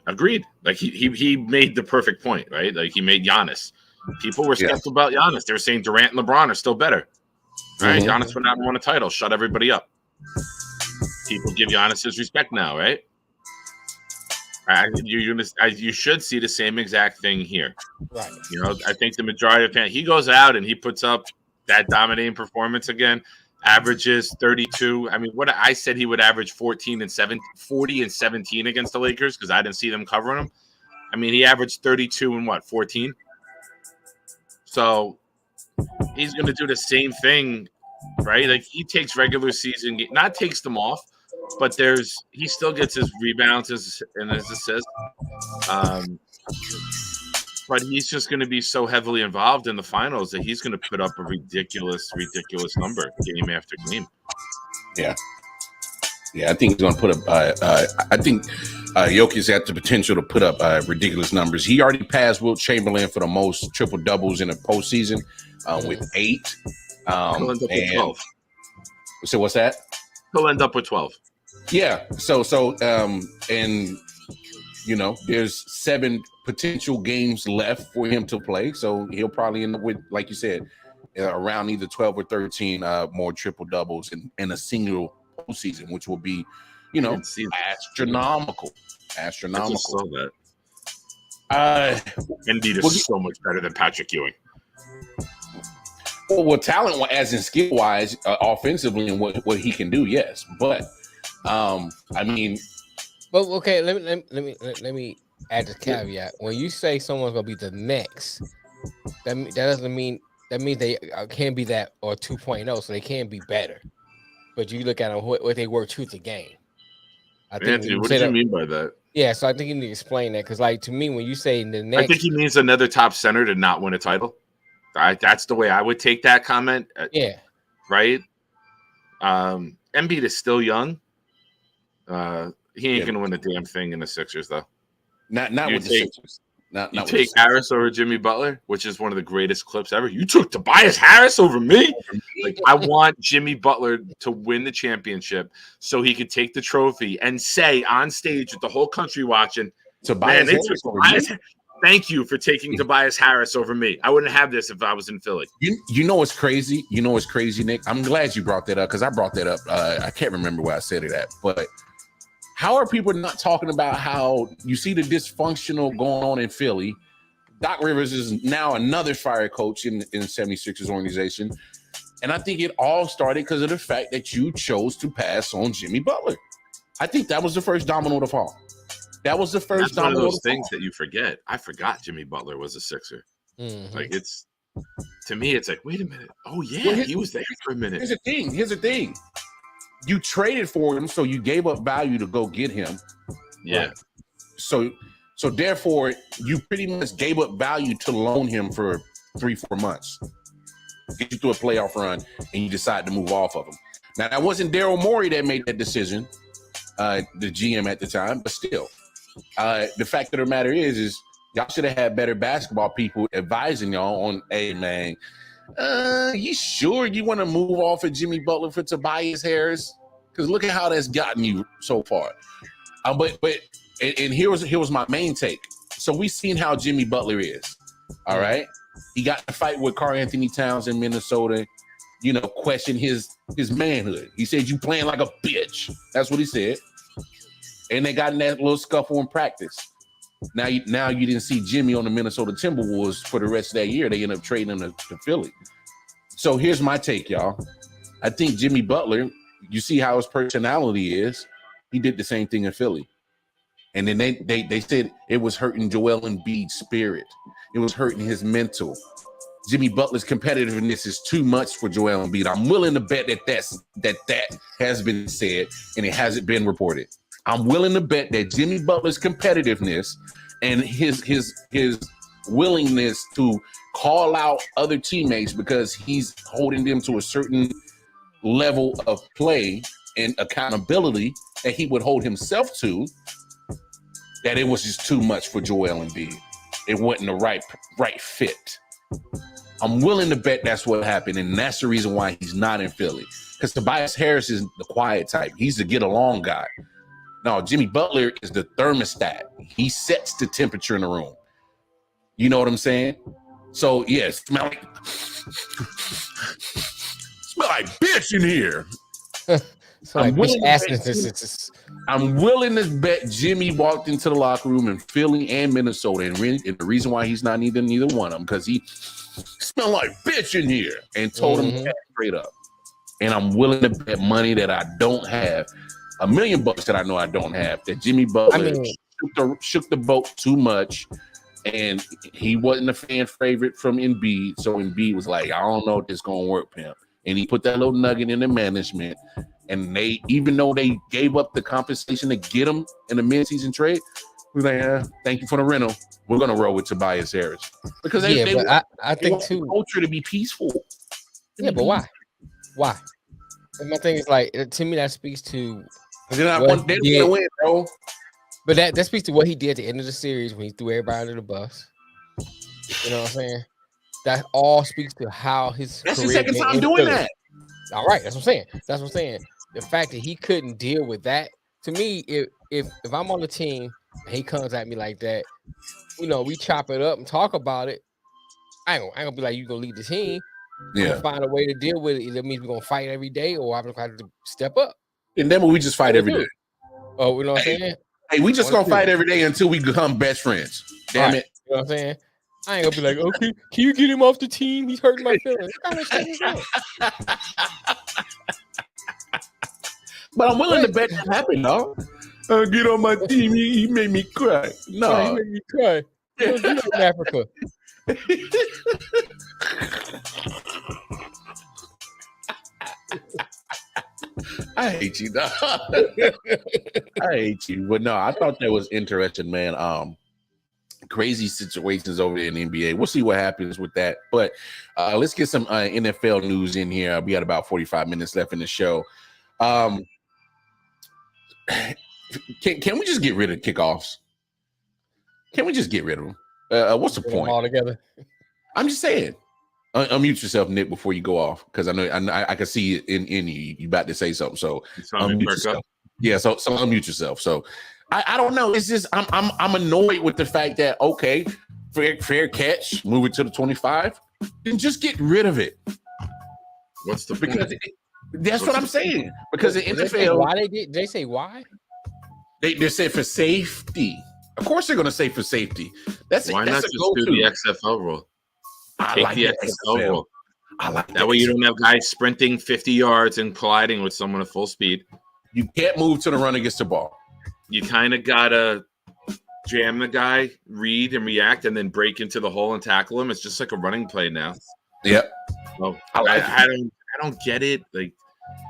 Agreed. Like he made the perfect point, right? Like he made Giannis. People were skeptical about Giannis. They were saying Durant and LeBron are still better, right? Mm-hmm. Giannis went out and won a title, shut everybody up. People give Giannis his respect now, right? You should see the same exact thing here. Right. You know, I think the majority of fans, he goes out and he puts up that dominating performance again, averages 32. I mean, what I said he would average 40 and 17 against the Lakers because I didn't see them covering him. I mean, he averaged 32 and 14. So he's going to do the same thing, right? Like he takes regular season, not takes them off, but he still gets his rebounds and his assists. But he's just going to be so heavily involved in the finals that he's going to put up a ridiculous number game after game. Yeah, I think he's going to put up. I think Jockic has the potential to put up ridiculous numbers. He already passed Wilt Chamberlain for the most triple doubles in a postseason with 8. He'll end up with 12. So what's that? He'll end up with 12. Yeah. So and you know, there's 7 potential games left for him to play. So he'll probably end up with, like you said, around either 12 or 13 more triple doubles in a single postseason, which will be, you know, astronomical. I just saw that. Embiid is so much better than Patrick Ewing. Well, talent, as in skill wise, offensively, and what he can do, yes. But I mean. Well, okay. Let me add this caveat. When you say someone's gonna be the next, that doesn't mean that means they can be that or 2.0, so they can be better. But you look at them, what they were to the game. I think Anthony, what do you mean by that? Yeah, so I think you need to explain that because, like, to me, when you say the next, I think he means another top center to not win a title. That's the way I would take that comment. Yeah. right? Embiid is still young. He ain't gonna win a damn thing in the Sixers, though. Not with the Sixers. You take Harris over Jimmy Butler, which is one of the greatest clips ever. You took Tobias Harris over me. Like, I want Jimmy Butler to win the championship so he could take the trophy and say on stage with the whole country watching, Tobias Harris over me. Thank you for taking Tobias Harris over me. I wouldn't have this if I was in Philly. You know what's crazy? You know what's crazy, Nick? I'm glad you brought that up because I brought that up. I can't remember where I said it at, but how are people not talking about how you see the dysfunctional going on in Philly? Doc Rivers is now another fire coach in the 76ers organization. And I think it all started because of the fact that you chose to pass on Jimmy Butler. I think that was the first domino to fall. That was the first That's one domino of those to things fall. that you forget. I forgot Jimmy Butler was a Sixer. Mhm. Like, it's, to me, it's like, wait a minute. Oh, yeah, he was there for a minute. Here's the thing. You traded for him, so you gave up value to go get him. Yeah. Right. So therefore, you pretty much gave up value to loan him for 3-4 months. Get you through a playoff run, and you decide to move off of him. Now, that wasn't Daryl Morey that made that decision, the GM at the time, but still. The fact of the matter is y'all should have had better basketball people advising y'all on, hey, man, you sure you want to move off of Jimmy Butler for Tobias Harris? Because look at how that's gotten you so far. But here was my main take. So we seen how Jimmy Butler is. All right, he got to fight with Karl Anthony Towns in Minnesota. Question his manhood. He said, "You playing like a bitch." That's what he said. And they got in that little scuffle in practice. Now you didn't see Jimmy on the Minnesota Timberwolves for the rest of that year. They ended up trading him to Philly. So here's my take, y'all. I think Jimmy Butler, you see how his personality is. He did the same thing in Philly. And then they said it was hurting Joel Embiid's spirit. It was hurting his mental. Jimmy Butler's competitiveness is too much for Joel Embiid. I'm willing to bet that has been said and it hasn't been reported. I'm willing to bet that Jimmy Butler's competitiveness and his willingness to call out other teammates because he's holding them to a certain level of play and accountability that he would hold himself to, that it was just too much for Joel Embiid. It wasn't the right fit. I'm willing to bet that's what happened, and that's the reason why he's not in Philly. Because Tobias Harris is the quiet type. He's the get-along guy. No, Jimmy Butler is the thermostat. He sets the temperature in the room. You know what I'm saying? So, yeah, smell like bitch in here. I'm willing to bet Jimmy walked into the locker room in Philly and Minnesota, and the reason why he's not neither one of them, because he smelled like bitch in here, and told him that straight up. And I'm willing to bet money that I don't have, $1 million that I know I don't have, that Jimmy Butler shook the boat too much, and he wasn't a fan favorite from Embiid. So Embiid was like, I don't know if this gonna work, pimp. And he put that little nugget in the management. And they, even though they gave up the compensation to get him in the mid-season trade, we were like, thank you for the rental. We're gonna roll with Tobias Harris because I think too, the culture to be peaceful. Yeah, but why? Why? And my thing is, like, to me, that speaks to. They want to win, bro. But that speaks to what he did at the end of the series when he threw everybody under the bus. You know what I'm saying? That all speaks to how his. That's the second time doing that. All right, that's what I'm saying. The fact that he couldn't deal with that, to me, if I'm on the team and he comes at me like that, we chop it up and talk about it. I ain't gonna be like, you gonna lead the team. Yeah. I'm gonna find a way to deal with it. That means we're gonna fight every day, or I'm gonna have to step up. And then we just fight every day. Oh, you know what I'm saying? Hey, we just gonna fight every day until we become best friends. Damn it. You know what I'm saying? I ain't gonna be like, okay, can you get him off the team? He's hurting my feelings. What kind of shit is that? But I'm willing to bet that happened, dog. Get on my team. He made me cry. No, he made me cry. You don't do that in Africa. I hate you, dog. I hate you. But no, I thought that was interesting, man. crazy situations over there in the NBA. We'll see what happens with that. But let's get some NFL news in here. We got about 45 minutes left in the show. Can we just get rid of kickoffs? Can we just get rid of them? What's the point? All together. I'm just saying. Unmute yourself, Nick, before you go off, because I know I can see it in you. You about to say something, so unmute yourself. Yeah, so unmute yourself. So I don't know. It's just I'm annoyed with the fact that fair catch, move it to the 25, and just get rid of it. What's the because that's what I'm saying. Because the NFL, why they say why? They said for safety. Of course, they're going to say for safety. Why not just do the XFL rule? Take the XFL rule. I like that way. You don't have guys sprinting 50 yards and colliding with someone at full speed. You can't move to the run against the ball. You kind of gotta jam the guy, read and react, and then break into the hole and tackle him. It's just like a running play now. Yep. So I don't get it. Like,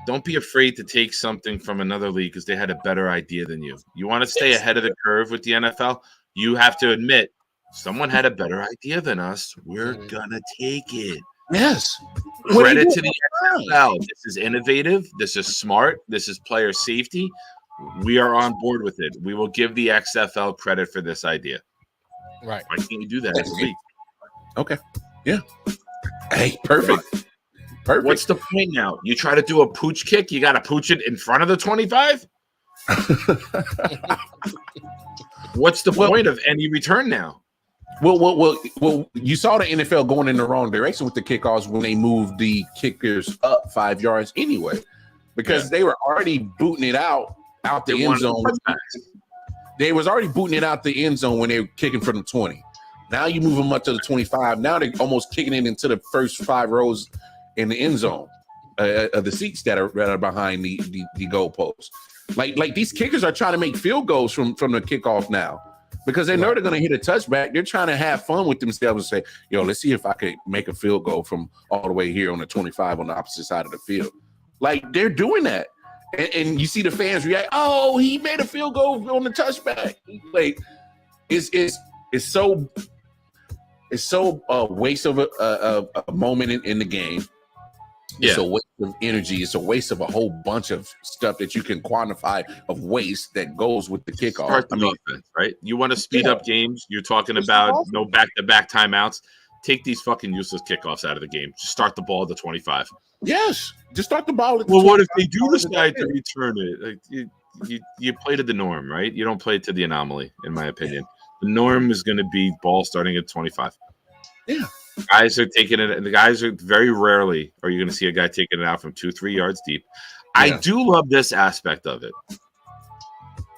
don't be afraid to take something from another league because they had a better idea than you. You want to stay ahead of the curve with the NFL? You have to admit someone had a better idea than us. We're gonna take it. Yes. Credit to the NFL. This is innovative. This is smart. This is player safety. We are on board with it. We will give the XFL credit for this idea. Right. Why can't you do that as a league? Okay. Yeah. Hey, perfect. Perfect. What's the point now? You try to do a pooch kick, you got to pooch it in front of the 25? What's the point of any return now? Well, you saw the NFL going in the wrong direction with the kickoffs when they moved the kickers up 5 yards anyway, because they were already booting it out the end zone. They was already booting it out the end zone when they were kicking from the 20. Now you move them up to the 25. Now they're almost kicking it into the first 5 rows in the end zone of the seats that are behind the goalposts. Like these kickers are trying to make field goals from the kickoff now because they know they're going to hit a touchback. They're trying to have fun with themselves and say, yo, let's see if I could make a field goal from all the way here on the 25 on the opposite side of the field. Like, they're doing that. And you see the fans react, oh, he made a field goal on the touchback. Like, it's so waste of a moment in the game. It's a waste of energy. It's a waste of a whole bunch of stuff that you can quantify of waste that goes with the kickoff. Start the offense, right? You want to speed up games. You're talking about no back-to-back timeouts. Take these fucking useless kickoffs out of the game. Just start the ball at the 25. Yes, just start the ball at the 25. Well, what if they do decide to return it? Like, you play to the norm, right? You don't play to the anomaly, in my opinion. The norm is going to be ball starting at 25. Yeah. Guys are taking it, and the guys are very rarely are you going to see a guy taking it out from 2-3 yards deep. Yeah. I do love this aspect of it.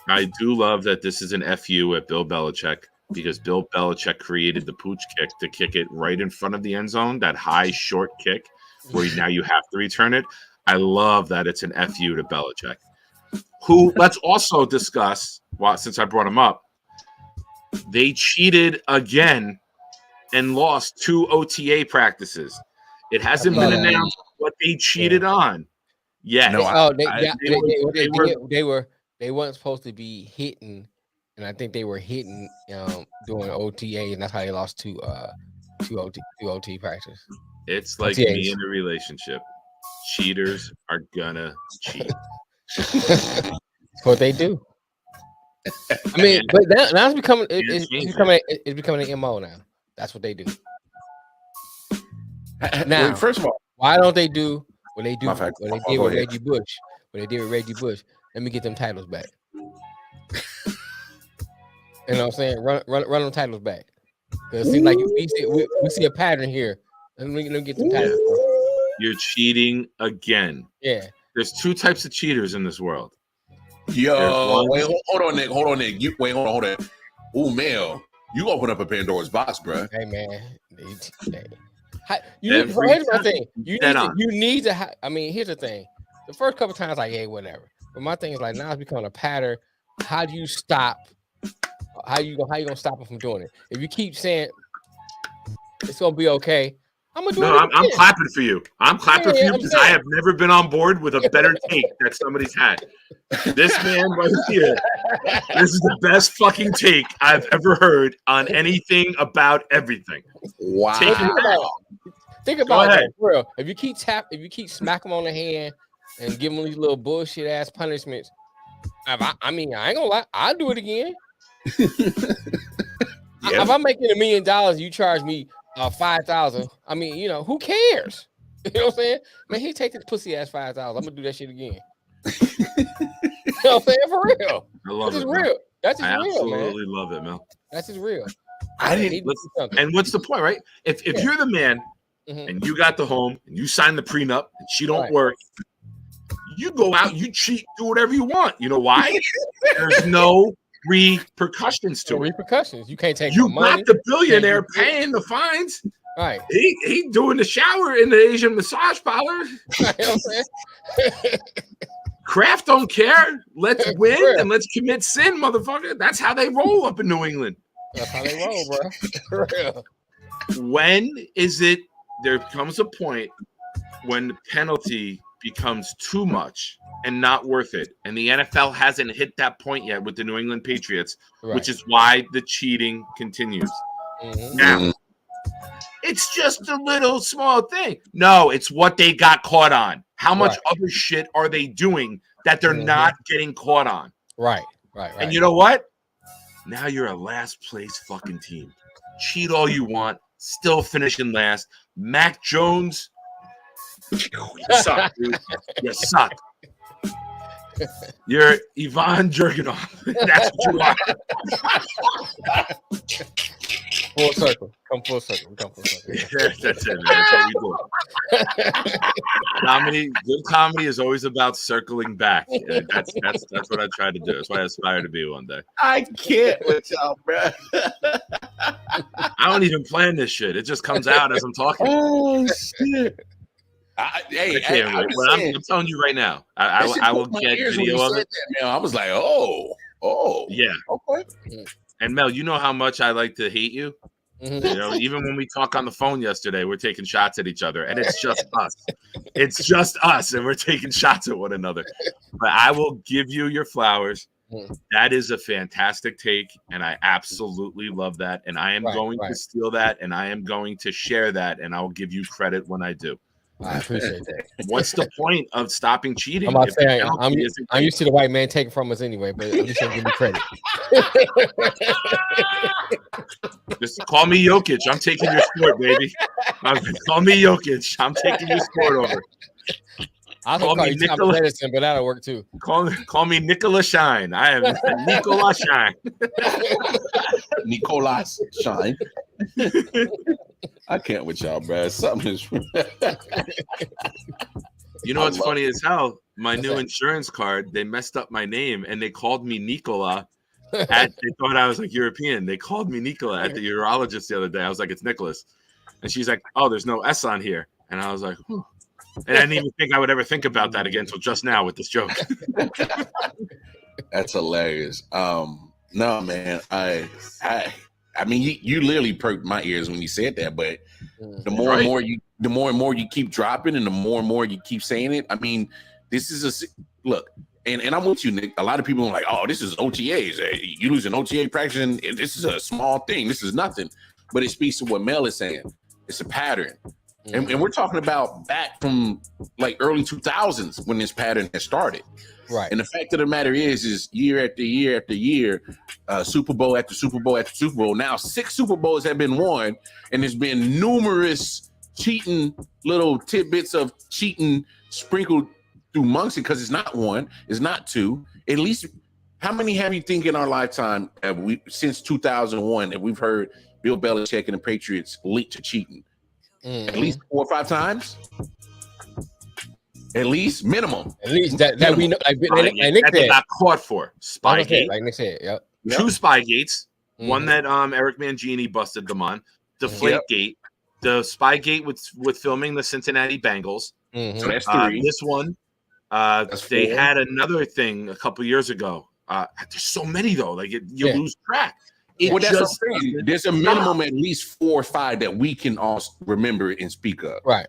I do love that this is an FU at Bill Belichick because Bill Belichick created the pooch kick to kick it right in front of the end zone, that high short kick where now you have to return it. I love that it's an FU to Belichick. Who, let's also discuss, since I brought him up, they cheated again and lost 2 OTA practices. It hasn't been announced what they cheated on yet. No, they weren't supposed to be hitting, and I think they were hitting doing OTA, and that's how they lost two OT practice. It's like OTAs. Me in a relationship. Cheaters are gonna cheat. That's what they do. I mean, but now it's becoming an MO now. That's what they do. Now, first of all, why don't they do what they do? What they did with Reggie Bush? What they did with Reggie Bush? Let me get them titles back. You know what I'm saying? Run them titles back. Because it seems like we see a pattern here. Let me get them titles. You're cheating again. Yeah. There's 2 types of cheaters in this world. Yo, wait, hold on, Nick. Hold on. Ooh, Mel. You open up a Pandora's box, bro. Hey, man. Here's my thing. You need to. I mean, here's the thing. The first couple times, like, hey, whatever. But my thing is like, now it's becoming a pattern. How do you stop? How you gonna stop it from doing it? If you keep saying it's gonna be okay, I'm gonna do No, it I'm again. clapping for you. I'm clapping for you I'm because saying. I have never been on board with a better take that somebody's had. This man right here, this is the best fucking take I've ever heard on anything about everything. Wow. Take Think about it, for real. If you keep smacking him on the hand and give him these little bullshit ass punishments, I mean, I ain't gonna lie, I'll do it again. Yeah. If I'm making $1 million, you charge me 5,000. I mean, you know, who cares? You know what I'm saying? Man, he take this pussy ass 5,000. I'm gonna do that shit again. You know what I'm saying? For real. I love That's it. just real. That's just I real, man. absolutely love it, Mel. That's just real. I didn't. And what's the point, right? If you're the man and you got the home and you sign the prenup and she don't work, you go out, you cheat, do whatever you want. You know why? There's no repercussions to it. Repercussions. You can't take You no money. got the billionaire paying the fines. Right. He doing the shower in the Asian massage parlor. You know what I'm saying? Kraft don't care. Let's win and let's commit sin, motherfucker. That's how they roll up in New England. That's how they roll, bro. For real. When is it there comes a point when the penalty becomes too much and not worth it? And the NFL hasn't hit that point yet with the New England Patriots, which is why the cheating continues. Now, it's just a little small thing. No, it's what they got caught on. How much other shit are they doing that they're not getting caught on? Right. And you know what? Now you're a last place fucking team. Cheat all you want, still finishing last. Mac Jones, you suck, dude. You suck. You're Ivan Jurgenov. That's what you are. Full circle. Come full circle. Yeah, that's it, man. That's what we do. Good comedy is always about circling back. Yeah, that's what I try to do. That's what I aspire to be one day. I can't with y'all, bro. I don't even plan this shit. It just comes out as I'm talking. Oh shit! I'm telling you right now. I will get video of it. That, man, I was like, oh, yeah, okay. And Mel, you know how much I like to hate you. You know, even when we talk on the phone yesterday, we're taking shots at each other, and it's just us. It's just us, and we're taking shots at one another. But I will give you your flowers. That is a fantastic take, and I absolutely love that. And I am going to steal that, and I am going to share that, and I'll give you credit when I do. I appreciate that. What's the point of stopping cheating? I'm used to the white man taking from us anyway, but at least I'll give me credit. Just call me Jockic. I'm taking your sport, baby. Call me Jockic. I'm taking your sport over. I'll call you Thomas Edison, but that'll work too. Call me Nicola Shine. I am Nicola Shine. Nicolas Shine. I can't with y'all, bro. Something is. You know what's funny as hell? My new insurance card, they messed up my name and they called me Nicola. They thought I was like European. They called me Nicola at the urologist the other day. I was like, it's Nicholas. And she's like, oh, there's no S on here. And I was like, whew. And I didn't even think I would ever think about that again until just now with this joke. That's hilarious. No, man. I mean, you literally perked my ears when you said that. But the more and more you keep dropping, and the more and more you keep saying it. I mean, this is look. And I'm with you, Nick. A lot of people are like, oh, this is OTAs. You losing OTA practice, and this is a small thing. This is nothing. But it speaks to what Mel is saying. It's a pattern. And we're talking about back from like early 2000s when this pattern has started. Right. And the fact of the matter is year after year after year, Super Bowl after Super Bowl after Super Bowl. Now 6 Super Bowls have been won, and there's been numerous cheating, little tidbits of cheating sprinkled through amongst it, because it's not 1, it's not 2. At least, how many have you think in our lifetime have we, since 2001, that we've heard Bill Belichick and the Patriots linked to cheating? At least 4 or 5 times. At least minimum. At least that we know. That they got caught for Spygate. Like Nick said, yep. 2 Spygates. One that Eric Mangini busted them on. Deflategate. The Spygate with filming the Cincinnati Bengals. So that's 3. This one. They had another thing a couple years ago. There's so many though. Like you lose track. Well, that's what I'm saying. There's a minimum at least 4 or 5 that we can all remember and speak of. Right.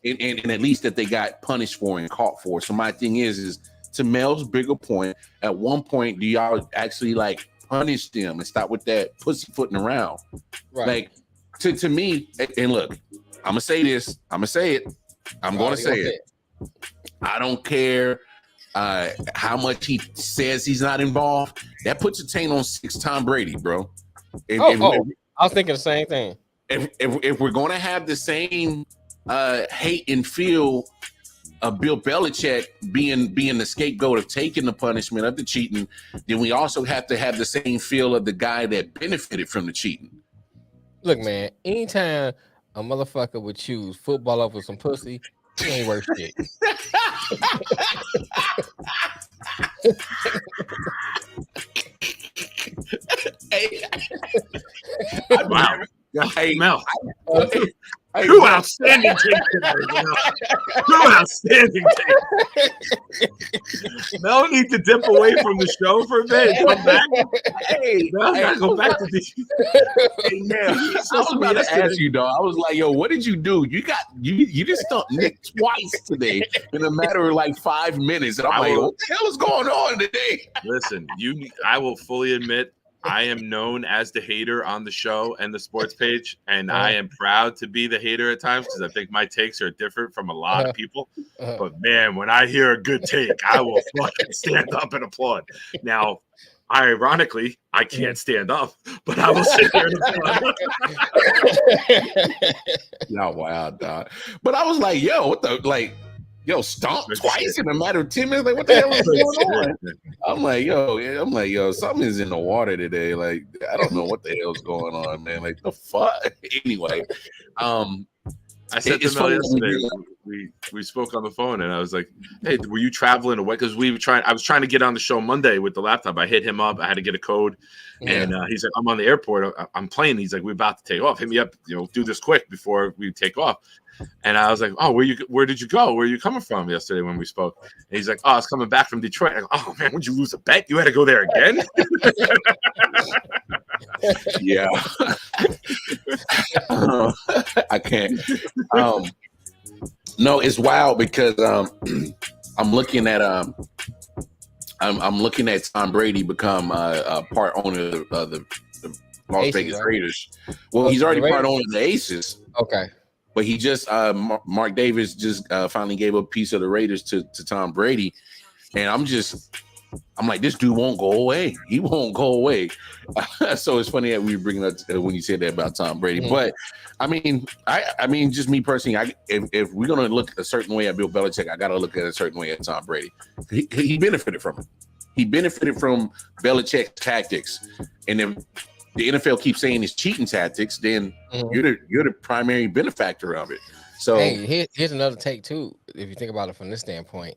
And at least that they got punished for and caught for. So my thing is to Mel's bigger point, at one point, do y'all actually like punish them and stop with that pussyfooting around? Right. Like to me, and look, I'm gonna say this, I'm gonna say it, I'm gonna say it. I don't care how much he says he's not involved. That puts a taint on 6 Tom Brady, bro. I was thinking the same thing. If we're gonna have the same hate and feel of Bill Belichick being the scapegoat of taking the punishment of the cheating, then we also have to have the same feel of the guy that benefited from the cheating. Look, man, anytime a motherfucker would choose football over some pussy, he ain't worth shit. Wow. Hey, Mel. Hey, Two outstanding takes today. Two outstanding takes. Mel needs to dip away from the show for a bit. Come back. Hey, Mel gotta go back to the. Hey, man, I was about to ask you, though. I was like, yo, what did you do? You just stumped Nick twice today in a matter of like 5 minutes. And I'm like, what the hell is going on today? Listen, I will fully admit I am known as the hater on the show and the sports page, and I am proud to be the hater at times because I think my takes are different from a lot of people. But man, when I hear a good take, I will fucking stand up and applaud. Now, ironically, I can't stand up, but I will sit there and applaud. No, wow, dog. But I was like, yo, what the stomp twice in a matter of 10 minutes. Like, what the hell is going on? I'm like, yo, something is in the water today. Like, I don't know what the hell's going on, man. Like, the fuck. Anyway, I said to Mel yesterday, we spoke on the phone, and I was like, hey, were you traveling away? Because I was trying to get on the show Monday with the laptop. I hit him up. I had to get a code. And he's like, I'm on the airport. I'm playing. He's like, we're about to take off. Hit me up. Do this quick before we take off. And I was like, oh, where did you go? Where are you coming from yesterday when we spoke? And he's like, oh, I was coming back from Detroit. I go, oh, man, would you lose a bet? You had to go there again? Yeah. I can't. No, it's wild because I'm looking at I'm looking at Tom Brady become a part owner of the Las Vegas Raiders. Well, he's already part owner of the Aces. Okay. But he just Mark Davis just finally gave a piece of the Raiders to Tom Brady, and I'm like, this dude won't go away. He won't go away. So it's funny that we bring up when you said that about Tom Brady. Mm-hmm. But I mean, just me personally, if we're gonna look a certain way at Bill Belichick, I gotta look at a certain way at Tom Brady. He benefited from it. He benefited from Belichick's tactics, and if the NFL keeps saying it's cheating tactics, then you're the primary benefactor of it. So hey, here's another take too. If you think about it from this standpoint,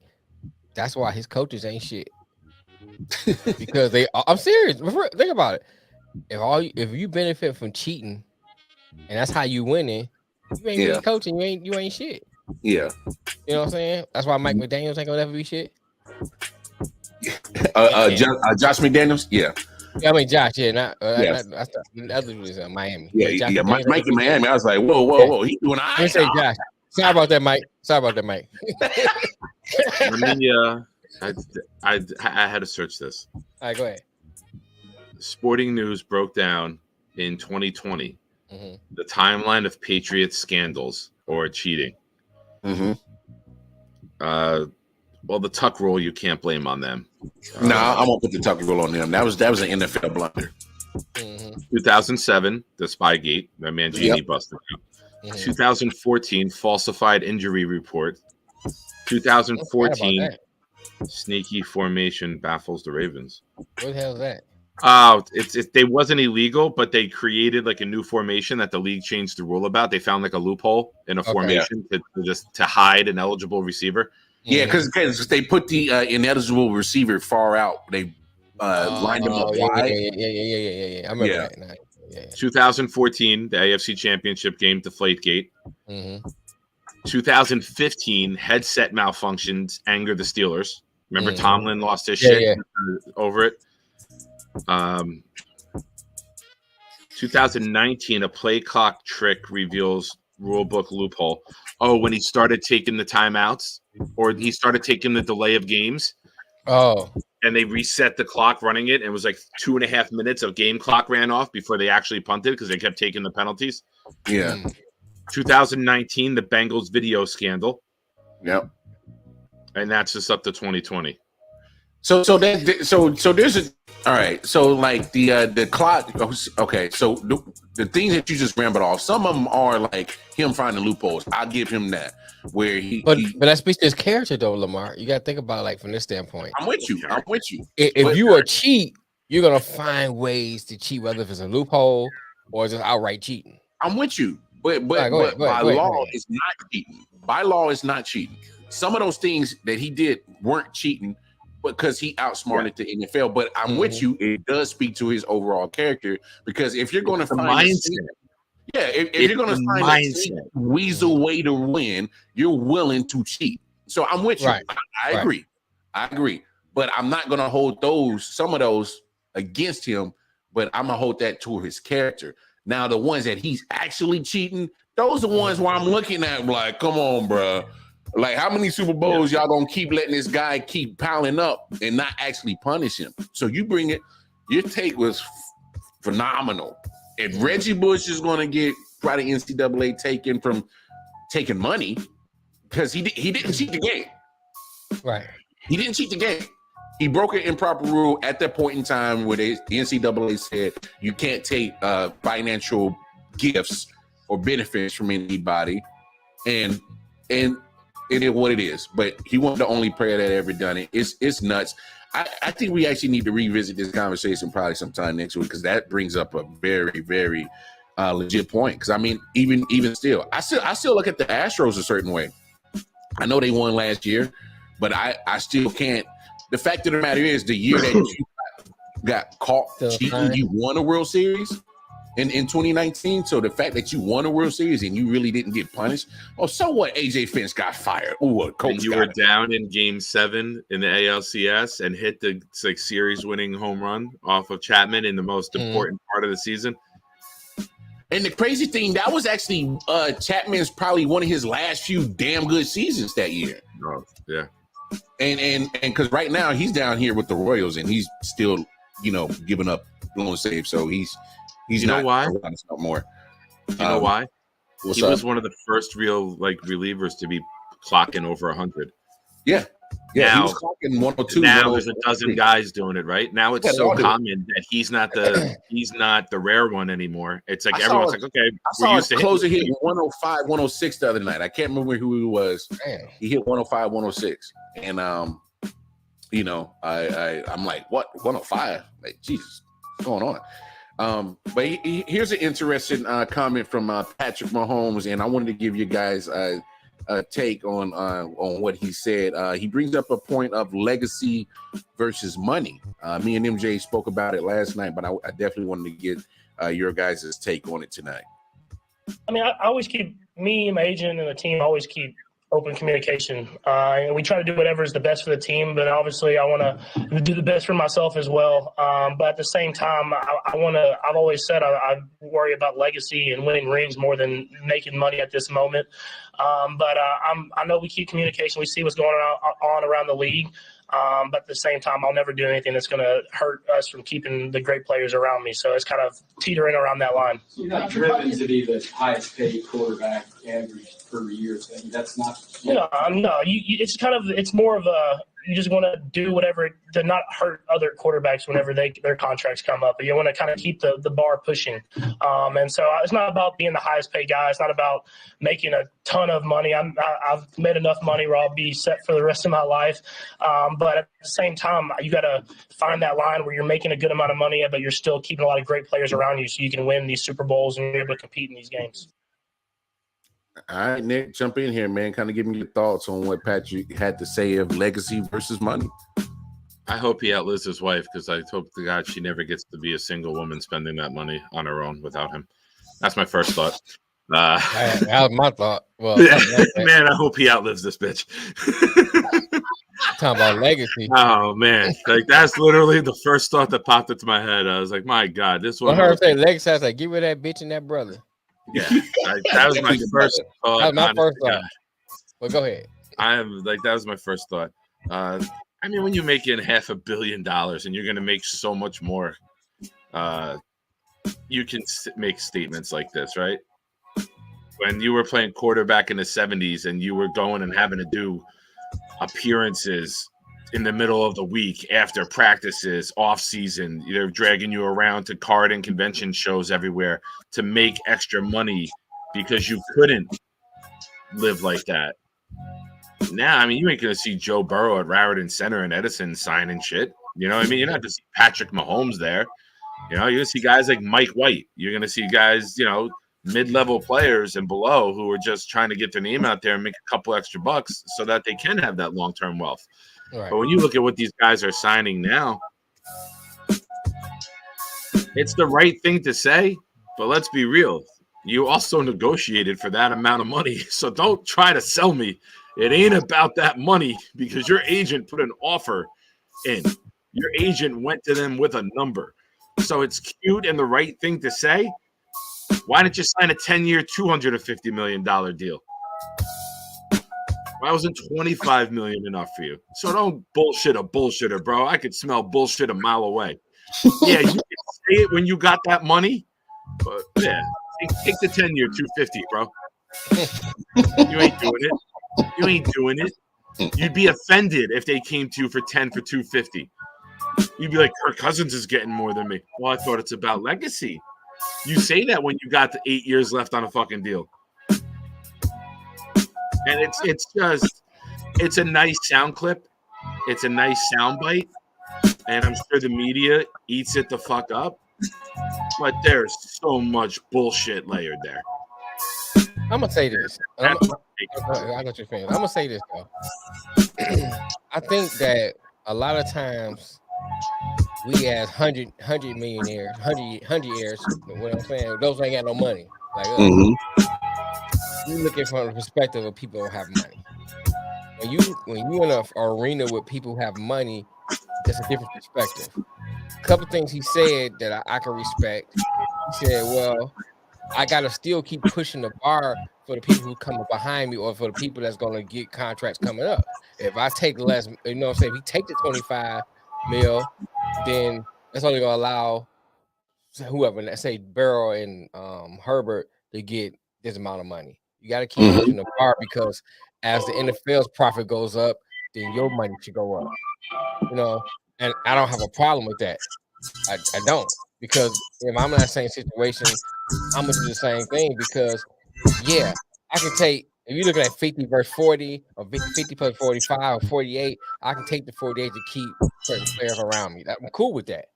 that's why his coaches ain't shit. Because I'm serious. Think about it. If you benefit from cheating, and that's how you winning, you ain't really coaching. You ain't shit. Yeah. You know what I'm saying? That's why Mike McDaniels ain't gonna ever be shit. Josh McDaniels, yeah. I mean, Josh, that's Miami. Yeah, Mike in Miami. I was like, whoa, he doing all right. Say Josh. Sorry about that, Mike. Let me, I had to search this. All right, go ahead. Sporting News broke down in 2020 the timeline of Patriots scandals or cheating. Mm-hmm. Well, the tuck rule, you can't blame on them. No, I won't put the tuck rule on them. That was an NFL blunder. 2007, the Spygate, that Mangini busted out. 2014, falsified injury report. 2014, sneaky formation baffles the Ravens. What the hell is that? They wasn't illegal, but they created like a new formation that the league changed the rule about. They found like a loophole in a formation to hide an eligible receiver. Yeah, because they put the ineligible receiver far out. They lined him up wide. Yeah. I remember that. Yeah. 2014, the AFC Championship game, Deflategate. 2015, headset malfunctions anger the Steelers. Remember Tomlin lost his shit over it. 2019, a play clock trick reveals rulebook loophole. Oh, when he started taking the timeouts, or he started taking the delay of games. Oh, and they reset the clock running it, and it was like 2.5 minutes of game clock ran off before they actually punted because they kept taking the penalties. Yeah. 2019, the Bengals video scandal. Yep. And that's just up to 2020. So there's a all right. So like the clock. Okay. So the things that you just rambled off, some of them are like him finding loopholes. I'll give him that. Where but that speaks to his character, though, Lamar. You got to think about it, like from this standpoint. I'm with you. If you are cheat, you're gonna find ways to cheat, whether if it's a loophole or just outright cheating. I'm with you, but by law, it's not cheating. By law, it's not cheating. Some of those things that he did weren't cheating because he outsmarted the NFL. But I'm with you. It does speak to his overall character, because if you're going to find mindset. if you're going to find a weasel way to win, you're willing to cheat. So I'm with you. Right. I agree. I agree. But I'm not going to hold some of those against him, but I'm going to hold that to his character. Now, the ones that he's actually cheating, those are the ones where I'm looking at like, come on, bro. Like, how many Super Bowls y'all going to keep letting this guy keep piling up and not actually punish him? So you bring it. Your take was phenomenal. If Reggie Bush is going to get probably NCAA taking money, because he didn't cheat the game. Right. He didn't cheat the game. He broke an improper rule at that point in time where the NCAA said you can't take financial gifts or benefits from anybody, and it is what it is. But he wasn't the only player that ever done it. It's nuts. I think we actually need to revisit this conversation probably sometime next week, because that brings up a very, very legit point. Because I mean, even still, I still look at the Astros a certain way. I know they won last year, but I still can't. The fact of the matter is, the year that you got caught cheating, you won a World Series in 2019. So the fact that you won a World Series and you really didn't get punished, so what? AJ Finch got fired. Ooh, coach. And you were down in Game 7 in the ALCS and hit the series-winning home run off of Chapman in the most important part of the season. And the crazy thing, that was actually Chapman's probably one of his last few damn good seasons that year. Oh, yeah. And because right now he's down here with the Royals and he's still, giving up blown saves. So he's you not. Know why? Not more. You know why? He was one of the first real relievers to be clocking over 100. Yeah. Yeah, now, he was clocking 102. Now there's a dozen guys doing it, right? Now it's so common that he's not the rare one anymore. It's like everyone's like, okay, we're used to closer hit 105, 106 the other night. I can't remember who he was. Damn. He hit 105, 106. And I'm like, what? 105? Like, Jesus, what's going on? But here's an interesting comment from Patrick Mahomes, and I wanted to give you guys a take on what he said. He brings up a point of legacy versus money. Me and MJ spoke about it last night, but I definitely wanted to get your guys' take on it tonight. I mean, I always keep, me and my agent and the team always keep open communication. And we try to do whatever is the best for the team, but obviously I want to do the best for myself as well. But at the same time, I've always said I worry about legacy and winning rings more than making money at this moment. But I know we keep communication. We see what's going on around the league. But at the same time, I'll never do anything that's going to hurt us from keeping the great players around me. So it's kind of teetering around that line. You're not driven to be the highest paid quarterback average per year. That's not. No. It's more of a, you just want to do whatever to not hurt other quarterbacks whenever their contracts come up. But you want to kind of keep the bar pushing. And so it's not about being the highest paid guy. It's not about making a ton of money. I've made enough money where I'll be set for the rest of my life. But at the same time, you got to find that line where you're making a good amount of money, but you're still keeping a lot of great players around you so you can win these Super Bowls and you're able to compete in these games. All right, Nick, jump in here, man. Kind of give me your thoughts on what Patrick had to say of legacy versus money. I hope he outlives his wife, because I hope to God she never gets to be a single woman spending that money on her own without him. That's my first thought. That was my thought. Well, man, I hope he outlives this bitch. talking about legacy. Oh man, like that's literally the first thought that popped into my head. I was like, my God, this one. I heard say legacy. I was like, get rid of that bitch and that brother. Yeah, that was my first thought. That was my first thought. Well, go ahead. That was my first thought. I mean, when you're making $500 million and you're going to make so much more, you can make statements like this, right? When you were playing quarterback in the 70s and you were going and having to do appearances in the middle of the week after practices, off season, they're dragging you around to card and convention shows everywhere to make extra money because you couldn't live like that. Now, I mean, you ain't going to see Joe Burrow at Raritan Center and Edison signing shit. You know what I mean? You're not going to see Patrick Mahomes there. You know, you're going to see guys like Mike White. You're going to see guys, you know, mid-level players and below who are just trying to get their name out there and make a couple extra bucks so that they can have that long-term wealth. Right. But when you look at what these guys are signing now, it's the right thing to say, but let's be real. You also negotiated for that amount of money, so don't try to sell me. It ain't about that money because your agent put an offer in. Your agent went to them with a number. So it's cute and the right thing to say. Why didn't you sign a 10-year, $250 million deal? Why wasn't $25 million enough for you? So don't bullshit a bullshitter, bro. I could smell bullshit a mile away. Yeah, you can say it when you got that money, but yeah, take the 10-year, $250, bro. You ain't doing it. You ain't doing it. You'd be offended if they came to you for 10 for $250. You'd be like, Kirk Cousins is getting more than me. Well, I thought it's about legacy. You say that when you got the 8 years left on a fucking deal. And it's a nice sound clip. It's a nice sound bite. And I'm sure the media eats it the fuck up. But there's so much bullshit layered there. I'm going to say this. I got your fans. I'm going to say this, though. I think that a lot of times we as 100 millionaires, 100-years, what I'm saying, those ain't got no money. Like, you looking from the perspective of people who have money. When you in an arena with people who have money, it's a different perspective. A couple things he said that I can respect. He said, well, I got to still keep pushing the bar for the people who come behind me or for the people that's going to get contracts coming up. If I take less, you know what I'm saying, if we take the 25 mil, then that's only going to allow whoever, let's say Burrow and Herbert, to get this amount of money. You got to keep pushing the bar because as the NFL's profit goes up, then your money should go up. You know, and I don't have a problem with that. I don't, because if I'm in that same situation, I'm gonna do the same thing because, yeah, I can take, if you're looking at 50 versus 40 or 50 plus 45 or 48, I can take the 48 to keep certain players around me. I'm cool with that.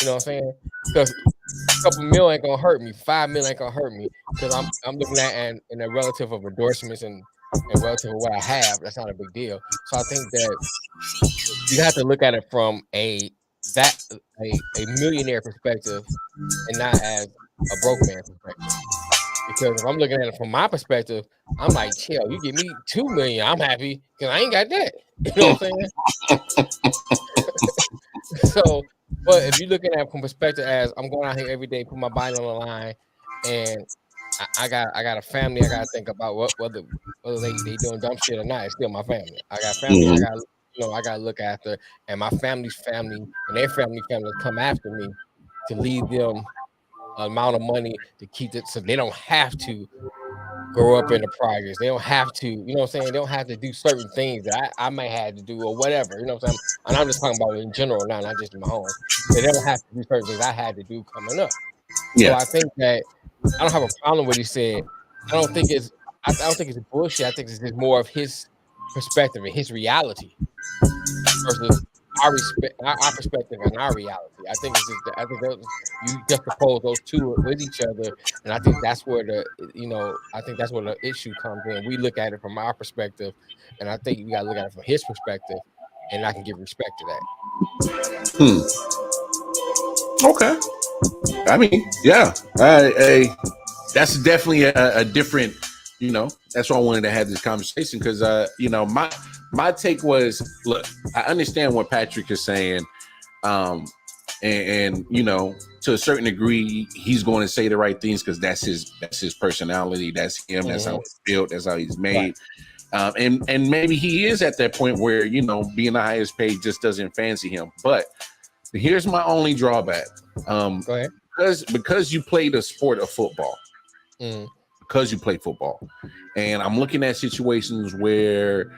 You know what I'm saying? Because a couple mil ain't gonna hurt me. 5 mil ain't gonna hurt me because I'm looking at in a relative of endorsements and relative of what I have. That's not a big deal. So I think that you have to look at it from a millionaire perspective and not as a broke man perspective. Because if I'm looking at it from my perspective, I'm like, chill, you give me $2 million, I'm happy because I ain't got that. You know what I'm saying? So, but if you're looking at it from perspective as I'm going out here every day, put my body on the line, and I got a family, I gotta think about whether they doing dumb shit or not. It's still my family. I got family. I gotta look after, and my family's family and their family come after me to leave them an amount of money to keep it, so they don't have to grow up in the projects. They don't have to, you know what I'm saying? They don't have to do certain things that I may have to do or whatever. You know what I'm saying? And I'm just talking about in general now, not just in my home. They don't have to do certain things I had to do coming up. Yeah. So I think that I don't have a problem with what he said. I don't think it's bullshit. I think it's just more of his perspective and his reality versus our perspective and our reality. I think you juxtapose those two with each other, and I think that's where the issue comes in. We look at it from our perspective, and I think we gotta look at it from his perspective, and I can give respect to that. Okay. I mean, yeah. that's definitely a different, you know, that's why I wanted to have this conversation because, you know, my take was, look, I understand what Patrick is saying. And you know, to a certain degree, he's going to say the right things because that's his personality. That's him. That's how he's built. That's how he's made. Right. And maybe he is at that point where, you know, being the highest paid just doesn't fancy him. But here's my only drawback. Go ahead. Because you play the sport of football. Because you play football, and I'm looking at situations where,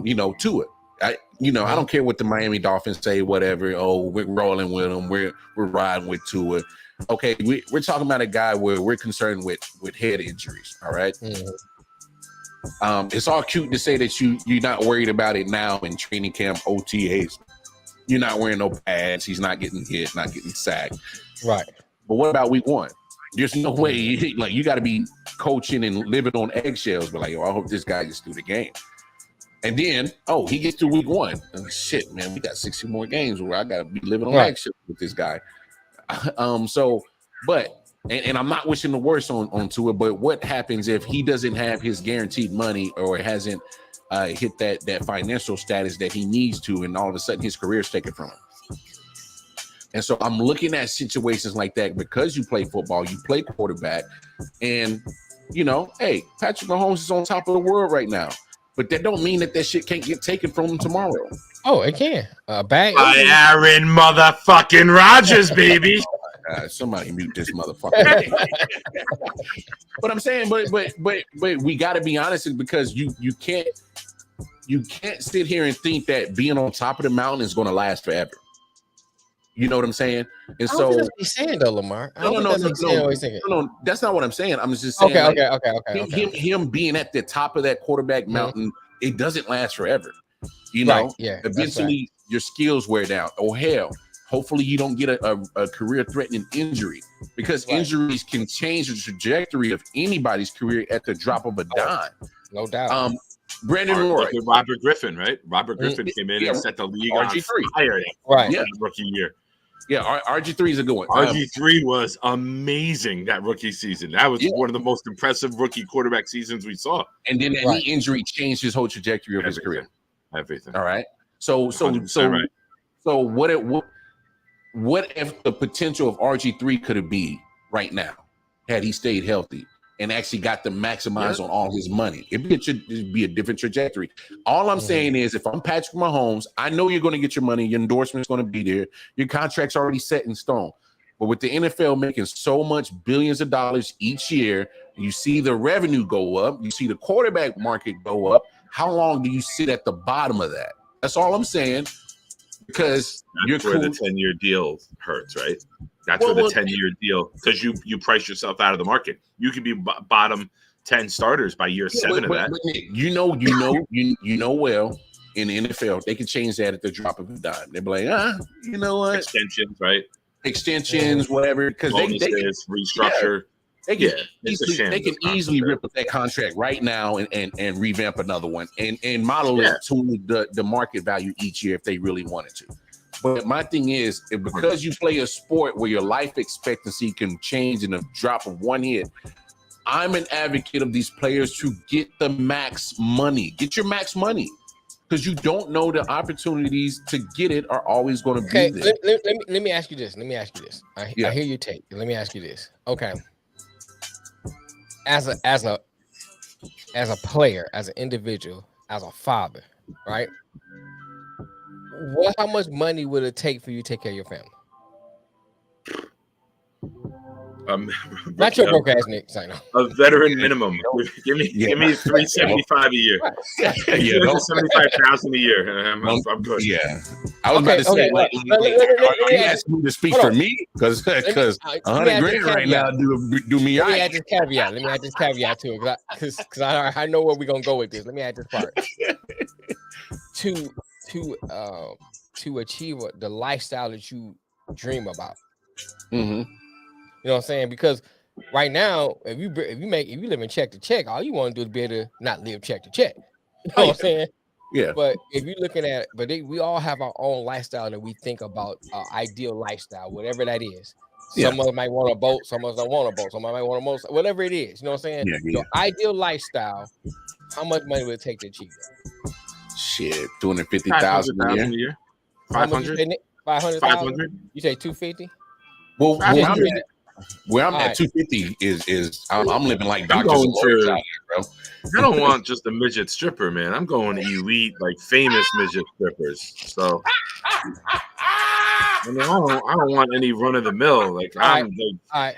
you know, Tua. I don't care what the Miami Dolphins say, whatever. Oh, we're rolling with them. We're riding with Tua. Okay, we're talking about a guy where we're concerned with head injuries. All right. It's all cute to say that you're not worried about it now in training camp, OTAs. You're not wearing no pads. He's not getting hit, not getting sacked. Right. But what about week one? There's no way. Like, you got to be coaching and living on eggshells. But like, I hope this guy gets through the game. And then, he gets through week one. Oh, shit, man, we got 60 more games where I got to be living on eggshells with this guy. And I'm not wishing the worst on Tua, but what happens if he doesn't have his guaranteed money or hasn't hit that financial status that he needs to, and all of a sudden his career is taken from him? And so I'm looking at situations like that because you play football, you play quarterback, and, you know, hey, Patrick Mahomes is on top of the world right now. But that don't mean that shit can't get taken from him tomorrow. Oh, it can. By Aaron motherfucking Rodgers, baby. Somebody mute this motherfucker. But I'm saying, but we got to be honest, because you can't sit here and think that being on top of the mountain is going to last forever. You know what I'm saying? And I don't think that's what he's saying, though, Lamar. No, that's not what I'm saying. I'm just saying. Okay. Him being at the top of that quarterback mountain, it doesn't last forever. You know, right. Yeah. Eventually, your skills wear down. Or hell, hopefully you don't get a career-threatening injury, because injuries can change the trajectory of anybody's career at the drop of a dime. No doubt. Brandon Roy, Robert Griffin, right? Robert Griffin came in and set the league RG3 on fire. Right. Yeah, rookie year. Yeah, RG3 is a good one. RG3 was amazing that rookie season. That was one of the most impressive rookie quarterback seasons we saw. And then that knee injury changed his whole trajectory of his career. Everything. All right. So what if the potential of RG3 could have been right now had he stayed healthy and actually got to maximize on all his money? It'd be a different trajectory. All I'm saying is, if I'm Patrick Mahomes, I know you're going to get your money. Your endorsement's going to be there. Your contract's already set in stone. But with the NFL making so much billions of dollars each year, you see the revenue go up. You see the quarterback market go up. How long do you sit at the bottom of that? That's all I'm saying. Because that's where the 10-year deal hurts, right? That's where the 10-year deal, because you price yourself out of the market. You could be bottom 10 starters by year 7 of that. But you know well, in the NFL, they can change that at the drop of a dime. They'll be like, you know what? Extensions, right? Extensions, whatever. Because they can restructure. They can easily rip up that contract right now and revamp another one and model it to the market value each year if they really wanted to. But my thing is, because you play a sport where your life expectancy can change in a drop of one hit, I'm an advocate of these players to get the max money. Get your max money, because you don't know the opportunities to get it are always going to be there. Let me ask you this. I hear your take. Let me ask you this. Okay. As a player, as an individual, as a father, right? How much money would it take for you to take care of your family? Not your broke ass Nick. A veteran minimum. Give me $375 a year. $75,000 a year. I'm good. Yeah, I was about to say. You asked me to speak for me because $100 grand right now do me. Let me add this caveat to it, because I know where we're gonna go with this. Let me add this part. To achieve the lifestyle that you dream about. Mm-hmm. You know what I'm saying? Because right now, if you live in check to check, all you want to do is be able to not live check to check. You know what I'm saying? Yeah. But if you're looking at it, we all have our own lifestyle that we think about, ideal lifestyle, whatever that is. Some of them might want a boat, some of us don't want a boat, some might want a motorcycle, whatever it is. You know what I'm saying? Yeah, Your ideal lifestyle, how much money would it take to achieve that? Shit, 250,000 a year. a year. How much you 500. say, 500,000? 500. You say 250? Well, where I'm All at right. 250 is I'm living like I'm doctors and going lawyers to- out here, bro. I don't want just a midget stripper, man. I'm going elite, like famous midget strippers. So I don't want any run of the mill. Like I'm All right.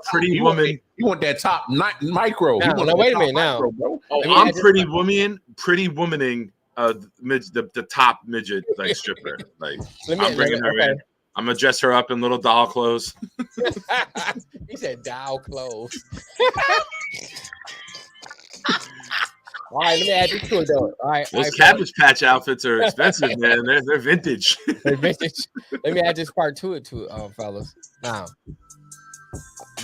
pretty woman. You want that top micro? Now, wait a minute. Now, bro. Oh, I'm pretty womaning the top midget like stripper. Like I'm bringing her in. I'm gonna dress her up in little doll clothes. He said doll clothes. All right, let me add this to it though. All right, Those Cabbage Patch outfits are expensive, man. They're vintage. They're vintage. Let me add this part to it, fellas. Now,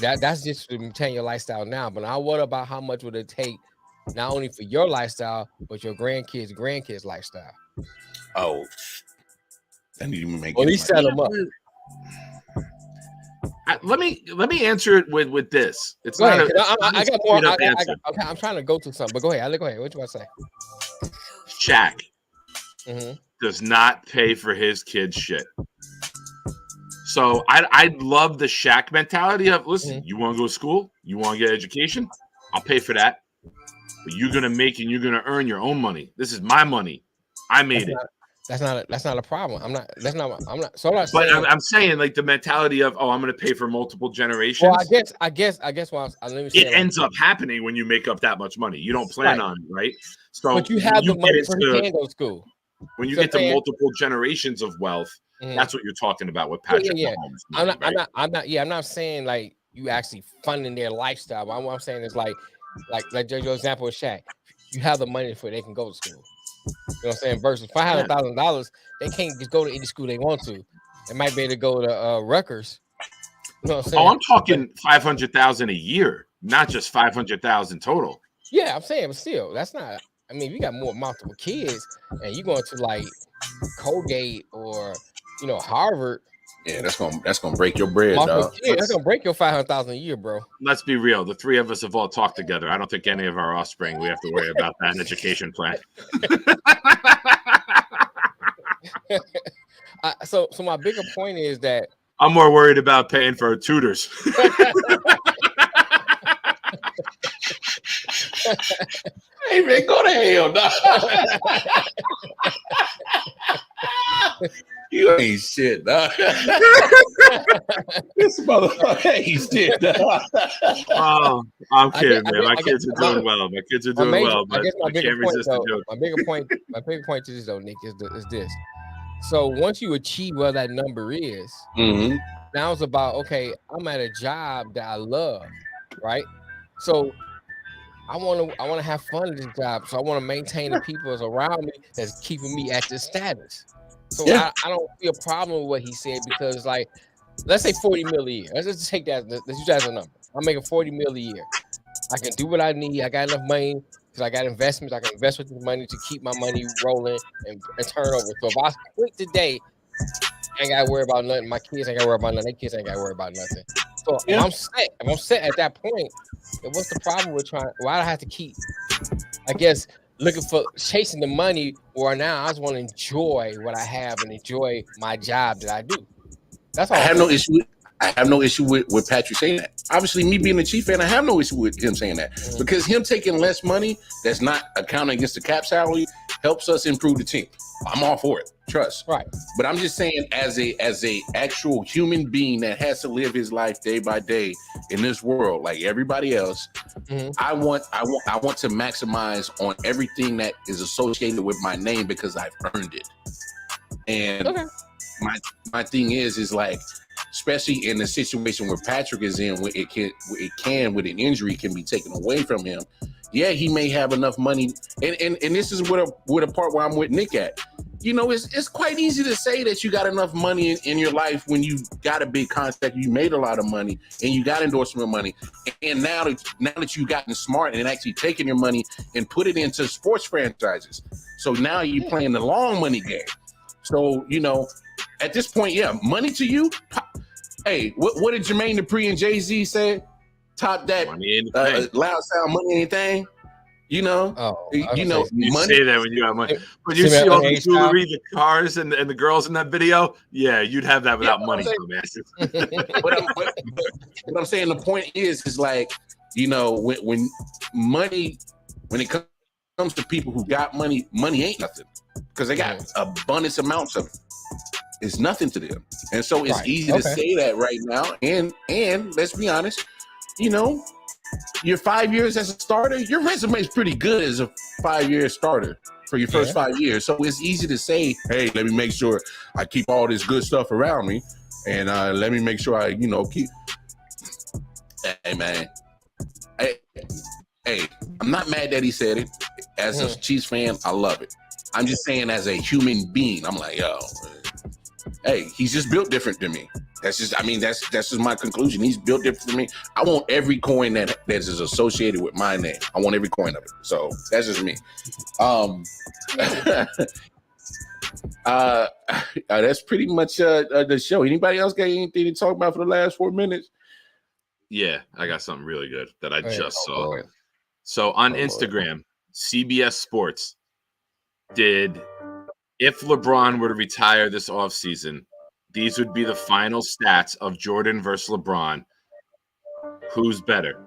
that's just to maintain your lifestyle now. But now, what about how much would it take, not only for your lifestyle, but your grandkids' lifestyle? Oh, I need to make. Well, at least set them up. Let me answer it with this. It's Go not ahead. I got more. answer. Okay, I'm trying to go through something, but go ahead. Go ahead. What you about to say? Shaq Mm-hmm. does not pay for his kids' shit. So I love the Shaq mentality of, listen, you want to go to school? You want to get education? I'll pay for that. But you're gonna make and you're gonna earn your own money. This is my money. I made it. That's not a problem. I'm not. But I'm saying like the mentality of, I'm going to pay for multiple generations. Well, I guess. Well, let me say it ends up happening when you make up that much money. You don't plan on it, right? So, but you have the money for he can go to school. When you get to multiple generations of wealth, that's what you're talking about with Patrick Mahomes. I'm not saying like you actually funding their lifestyle. But what I'm saying is like your example with Shaq. You have the money for they can go to school. You know what I'm saying? Versus $500,000, they can't just go to any school they want to. They might be able to go to Rutgers. You know what I'm saying? I'm talking $500,000 a year, not just $500,000 total. Yeah, I'm saying, but still, that's not. I mean, if you got multiple kids and you going to like Colgate or Harvard. Yeah, that's gonna break your bread, dog. Yeah, that's gonna break your $500,000 a year, bro. Let's be real. The three of us have all talked together. I don't think any of our offspring we have to worry about that education plan. So my bigger point is that I'm more worried about paying for tutors. Hey man, go to hell, dog. You ain't shit, dog. This motherfucker ain't shit, dog. Oh, I'm kidding, man. My kids are doing well. My kids are doing well, but I can't resist the joke. My bigger point to this though, Nick, is this. So once you achieve what that number is, now it's about, okay, I'm at a job that I love, right? So I want to have fun at this job. So I want to maintain the people that's around me that's keeping me at this status. So I don't see a problem with what he said, because like, let's say 40 mil a year. Let's just take that. Let's use that as a number. I'm making 40 mil a year. I can do what I need. I got enough money because I got investments. I can invest with the money to keep my money rolling and turn over. So if I quit today, I ain't got to worry about nothing. My kids ain't got to worry about nothing. Their kids ain't got to worry about nothing. So if I'm set at that point, then what's the problem with why do I have to keep, I guess, looking for chasing the money, or now I just want to enjoy what I have and enjoy my job that I do. That's all. I have no issue with Patrick saying that. Obviously, me being a Chief fan, I have no issue with him saying that, because him taking less money that's not accounting against the cap salary helps us improve the team. I'm all for it. Trust. Right. But I'm just saying, as a actual human being that has to live his life day by day in this world, like everybody else, I want to maximize on everything that is associated with my name, because I've earned it. And my thing is like, especially in the situation where Patrick is in, where it can with an injury can be taken away from him. Yeah, he may have enough money, and this is where the part where I'm with Nick at. It's quite easy to say that you got enough money in your life when you got a big contract, you made a lot of money, and you got endorsement money. And now that you've gotten smart and actually taken your money and put it into sports franchises, so now you're playing the long money game. So at this point, money to you, Hey, what did Jermaine Dupri and Jay-Z say? Top that loud sound, money, anything. You know, you money. say that when you have money. When you see all the jewelry, the cars, and the girls in that video, yeah, you'd have that without money, man. But I'm saying the point is like, you know, when money, when it comes to people who got money, money ain't nothing because they got abundance amounts of it. It's nothing to them, and so it's easy to say that right now. And let's be honest, you know. Your 5 years as a starter, your resume is pretty good as a 5-year starter for your first 5 years. So it's easy to say, hey, let me make sure I keep all this good stuff around me. And let me make sure I, you know, keep. Hey, man. Hey, I'm not mad that he said it. As a Chiefs fan, I love it. I'm just saying as a human being, I'm like, yo, hey, he's just built different than me. That's just my conclusion. He's built different than me. I want every coin that is associated with my name. I want every coin of it. So that's just me. That's pretty much the show. Anybody else got anything to talk about for the last 4 minutes? Yeah, I got something really good that I just saw. Lord. So on Instagram, CBS Sports did, if LeBron were to retire this offseason, these would be the final stats of Jordan versus LeBron. Who's better?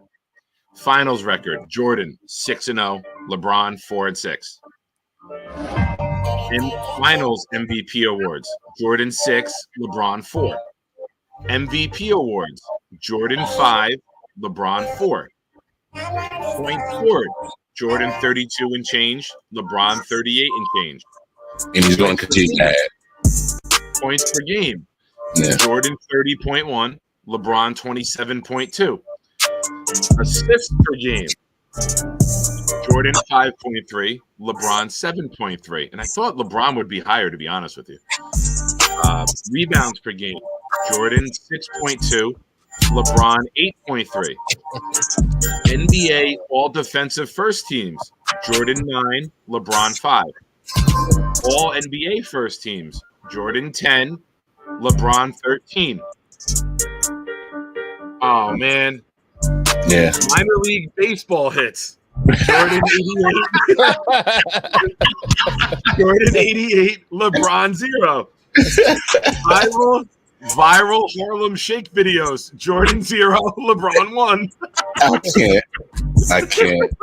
Finals record, Jordan 6-0, LeBron 4-6. In finals MVP awards, Jordan 6, LeBron 4. MVP awards, Jordan 5, LeBron 4. Points scored, Jordan 32 and change, LeBron 38 and change. And he's going to continue to add. Points per game. Yeah. Jordan 30.1, LeBron 27.2. Assists per game. Jordan 5.3, LeBron 7.3. And I thought LeBron would be higher, to be honest with you. Rebounds per game. Jordan 6.2, LeBron 8.3. NBA all defensive first teams. Jordan 9, LeBron 5. All NBA first teams. Jordan 10, LeBron 13. Oh, man. Yeah. Minor league baseball hits. Jordan 88. Jordan 88, LeBron 0. Viral Harlem Shake videos. Jordan 0, LeBron 1. I can't.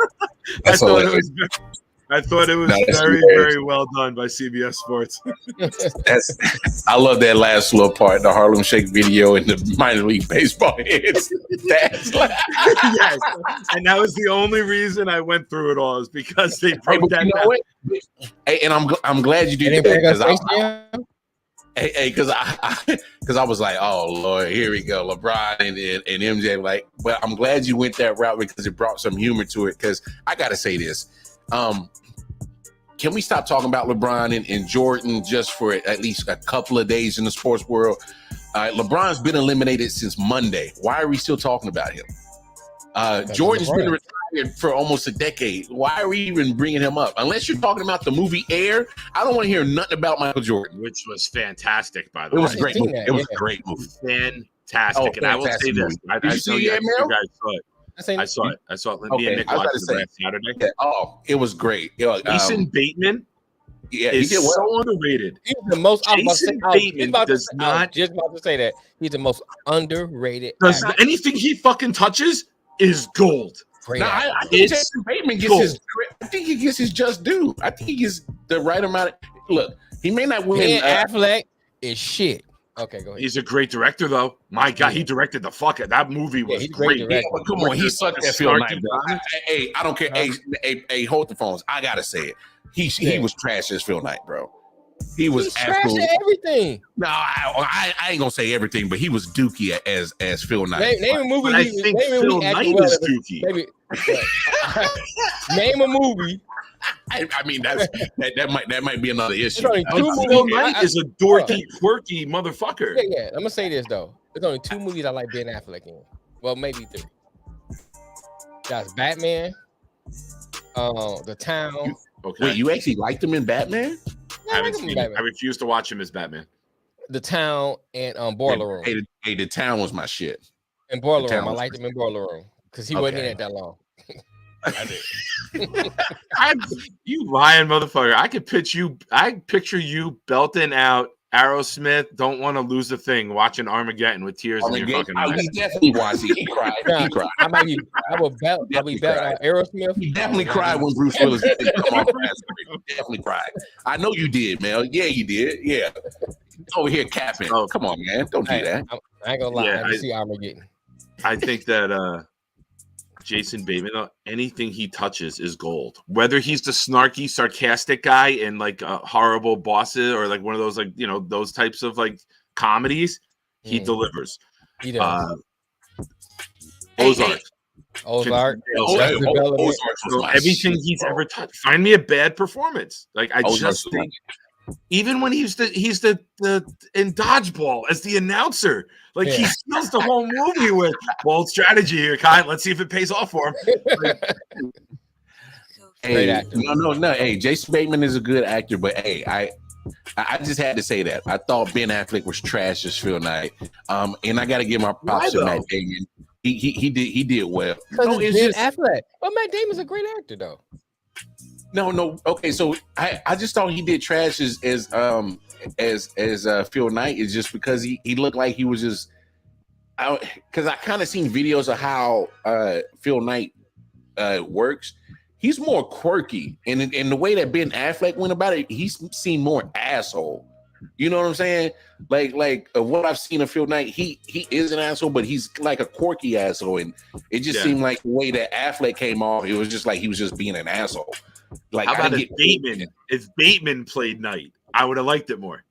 I thought it was very well done by CBS Sports. I love that last little part, the Harlem Shake video and the minor league baseball hits. Yes, and that was the only reason I went through it all, is because they broke that down. Hey, and I'm glad you did that, because I was like, oh Lord, here we go, LeBron and MJ. Like, but I'm glad you went that route because it brought some humor to it. Because I gotta say this. Can we stop talking about LeBron and Jordan just for at least a couple of days in the sports world? LeBron's been eliminated since Monday. Why are we still talking about him? Jordan's been retired for almost a decade. Why are we even bringing him up? Unless you're talking about the movie Air, I don't want to hear nothing about Michael Jordan. Which was fantastic, by the way. It was a great movie. It was a great movie. Fantastic. And I will say this. Did you see it, Mel? You guys saw it. I saw it. Me and Nick watched it last Saturday. Yeah, it was great. Jason Bateman is he did well. so underrated. He's the most. Jason Bateman does not. Just about to say that he's the most underrated. Anything he fucking touches is gold. I think Jason Bateman gets his. I think he gets his just due. I think he gets the right amount of. Look, he may not win. Affleck is shit. Okay, go ahead. He's a great director, though. My God, he directed the fuck out. That movie was great. Yeah, come on, he sucked that Phil Knight. Hey, I don't care. Hey, hold the phones. I gotta say it. He was trash as Phil Knight, bro. He was absolutely trash at everything. No, I ain't gonna say everything, but he was dookie as Phil Knight. Name a movie. I think Phil Knight is dookie. Name a movie. I mean, that might be another issue. Phil Knight is a dorky, quirky motherfucker. Yeah. I'm gonna say this though. There's only 2 movies I like Ben Affleck in. Well, maybe 3. That's Batman. The Town. Okay. Wait, you actually liked him in Batman? I haven't seen him. I refuse to watch him as Batman. The Town, and Boiler Room. Hey, The Town was my shit. And Boiler The Room. Town I was liked him in Boiler Room because he wasn't in it that long. I did. You lying motherfucker! I picture you belting out Aerosmith. Don't want to lose a thing. Watching Armageddon with tears in your fucking eyes. He definitely watched it. He cried. He cried. I would belt. I'll be belting Aerosmith. He definitely cried when Bruce Willis did come off. He definitely cried. I know you did, Mel. Yeah, you did. Yeah. Over here capping. Oh, come on, man. Don't do that. I ain't gonna lie. Yeah, I see Armageddon. I think that Jason Bateman, anything he touches is gold. Whether he's the snarky, sarcastic guy in like horrible bosses or like one of those those types of like comedies, he delivers. He does. Ozark. Everything he's ever touched. Find me a bad performance. Like I just think, even when he's the in Dodgeball as the announcer, like he steals the whole movie with bold strategy here, Kai. Let's see if it pays off for him. Great actor. No. Hey, Jason Bateman is a good actor, but hey, I just had to say that. I thought Ben Affleck was trash as Phil Knight. And I got to give my props to Matt Damon. He did well. No, it's Ben Affleck. But Matt Damon's a great actor, though. No. Okay, so I just thought he did trash as Phil Knight is just because he looked like he was just because I kind of seen videos of how Phil Knight works. He's more quirky, and the way that Ben Affleck went about it, he seemed more asshole. You know what I'm saying? Like what I've seen of Phil Knight, he is an asshole, but he's like a quirky asshole, and it just seemed like the way that Affleck came off, it was just like he was just being an asshole. Like, how about Bateman? If Bateman played Knight, I would have liked it more.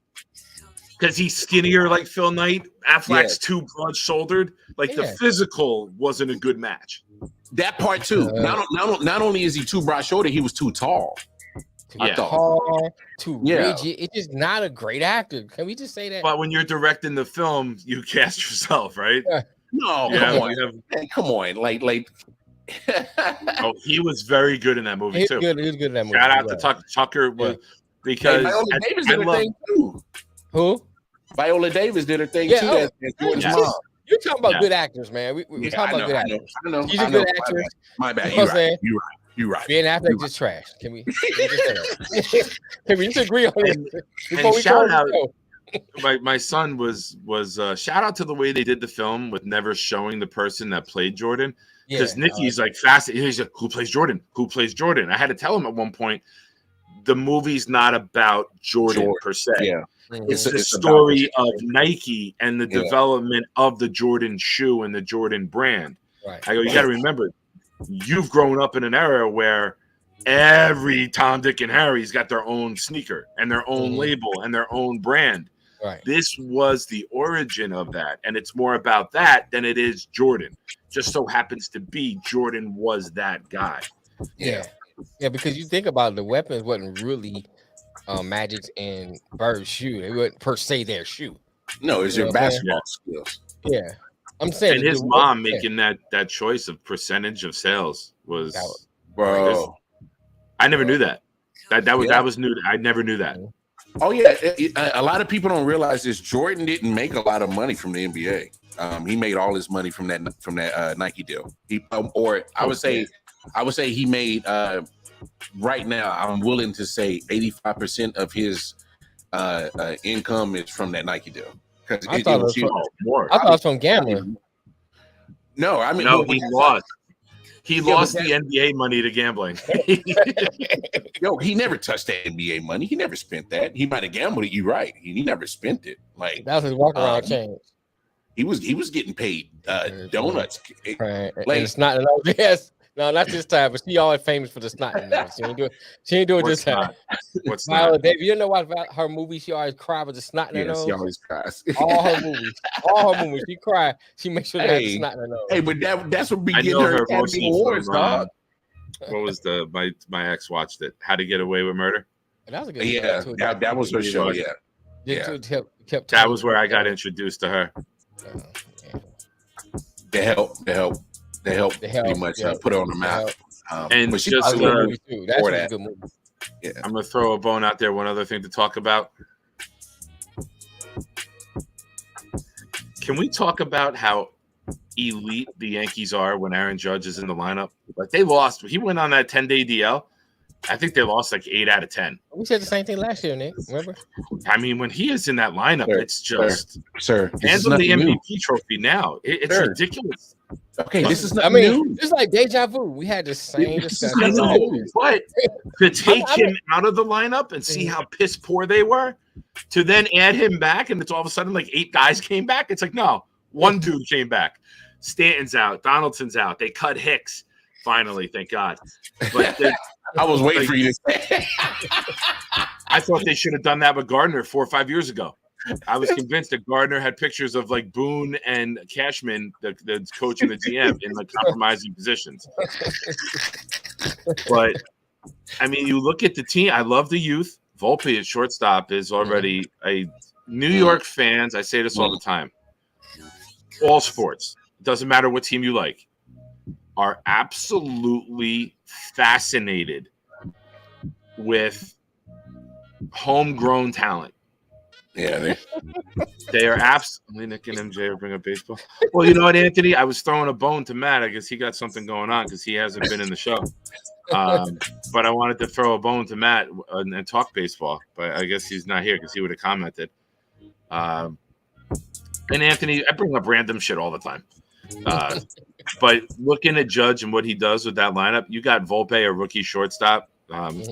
Because he's skinnier like Phil Knight. Affleck's too broad-shouldered. Like the physical wasn't a good match. That part too. Not only is he too broad-shouldered, he was too tall. Too rigid. It's just not a great actor. Can we just say that? But when you're directing the film, you cast yourself, right? No, come on. Like oh, he was very good in that movie too. He was good in that movie. Shout out to Tucker because Viola Davis did her thing too. Who? Viola Davis did her thing too. That's Jordan's mom. You're talking about good actors, man. We're talking about good actors. I know. She's a good actress. My bad. You're right. Ben Affleck just trash. Can we just say that? Can we just agree on it? And shout out. My son was shout out to the way they did the film with never showing the person that played Jordan. Because Nikki's like fascinated. He's like, who plays Jordan? Who plays Jordan? I had to tell him at one point, the movie's not about Jordan per se. Yeah. It's the story of Nike and the development of the Jordan shoe and the Jordan brand. Right. I go, you got to remember, you've grown up in an era where every Tom, Dick, and Harry's got their own sneaker and their own label and their own brand. Right. This was the origin of that, and it's more about that than it is Jordan. Just so happens to be Jordan was that guy. Yeah, because you think about it, the weapons wasn't really Magic's and Bird's shoe. They weren't per se their shoe. No, it's your basketball skills. Yeah, I'm saying. And his mom making that choice of percentage of sales was bro. I never knew that. That was new. I never knew that. Oh yeah, a lot of people don't realize this. Jordan didn't make a lot of money from the NBA. He made all his money from that Nike deal. I would say he made right now. I'm willing to say 85% of his income is from that Nike deal. I thought it was from gambling. No, I mean he lost. He lost the NBA money to gambling. Yo, he never touched that NBA money. He never spent that. He might have gambled it. You're right. He never spent it. Like that was his walk around change. He was getting paid donuts. Right. Like it's not. No, not this time. But she always famous for the snot. She ain't do it this time. What's Viola Davis? You know what? Her movie, she always cry with the snot in her nose. She always cries. All her movies, she cry. She makes sure that snot in her nose. Hey, but that's what be getting her Academy Awards, dog. What was my ex watched it? How to Get Away with Murder. That was a good that was her show. That was where I got introduced to her. They helped pretty much put her on the map. And but just that's a good movie. I'm gonna throw a bone out there. One other thing to talk about: Can we talk about how elite the Yankees are when Aaron Judge is in the lineup? Like they lost. He went on that 10-day DL. I think they lost like 8 out of 10. We said the same thing last year, Nick. Remember? I mean, when he is in that lineup, it's just sir. hands on the MVP trophy now. It's ridiculous. Okay, this is not new. It's like deja vu. We had the same discussion. I know, but to take him out of the lineup and see how piss poor they were, to then add him back, and it's all of a sudden like 8 guys came back. It's like, no, one dude came back. Stanton's out. Donaldson's out. They cut Hicks finally, thank God. But I was waiting for you to say. I thought they should have done that with Gardner 4 or 5 years ago. I was convinced that Gardner had pictures of like Boone and Cashman, the coach and the GM, in like compromising positions. But I mean, you look at the team. I love the youth. Volpe at shortstop is already a New York fans. I say this all the time. All sports, doesn't matter what team you like, are absolutely fascinated with homegrown talent. Yeah, they are absolutely. Nick and MJ will bring up baseball. Well, you know what, Anthony? I was throwing a bone to Matt. I guess he got something going on because he hasn't been in the show. But I wanted to throw a bone to Matt and talk baseball. But I guess he's not here because he would have commented. And Anthony, I bring up random shit all the time. But looking at Judge and what he does with that lineup, you got Volpe, a rookie shortstop.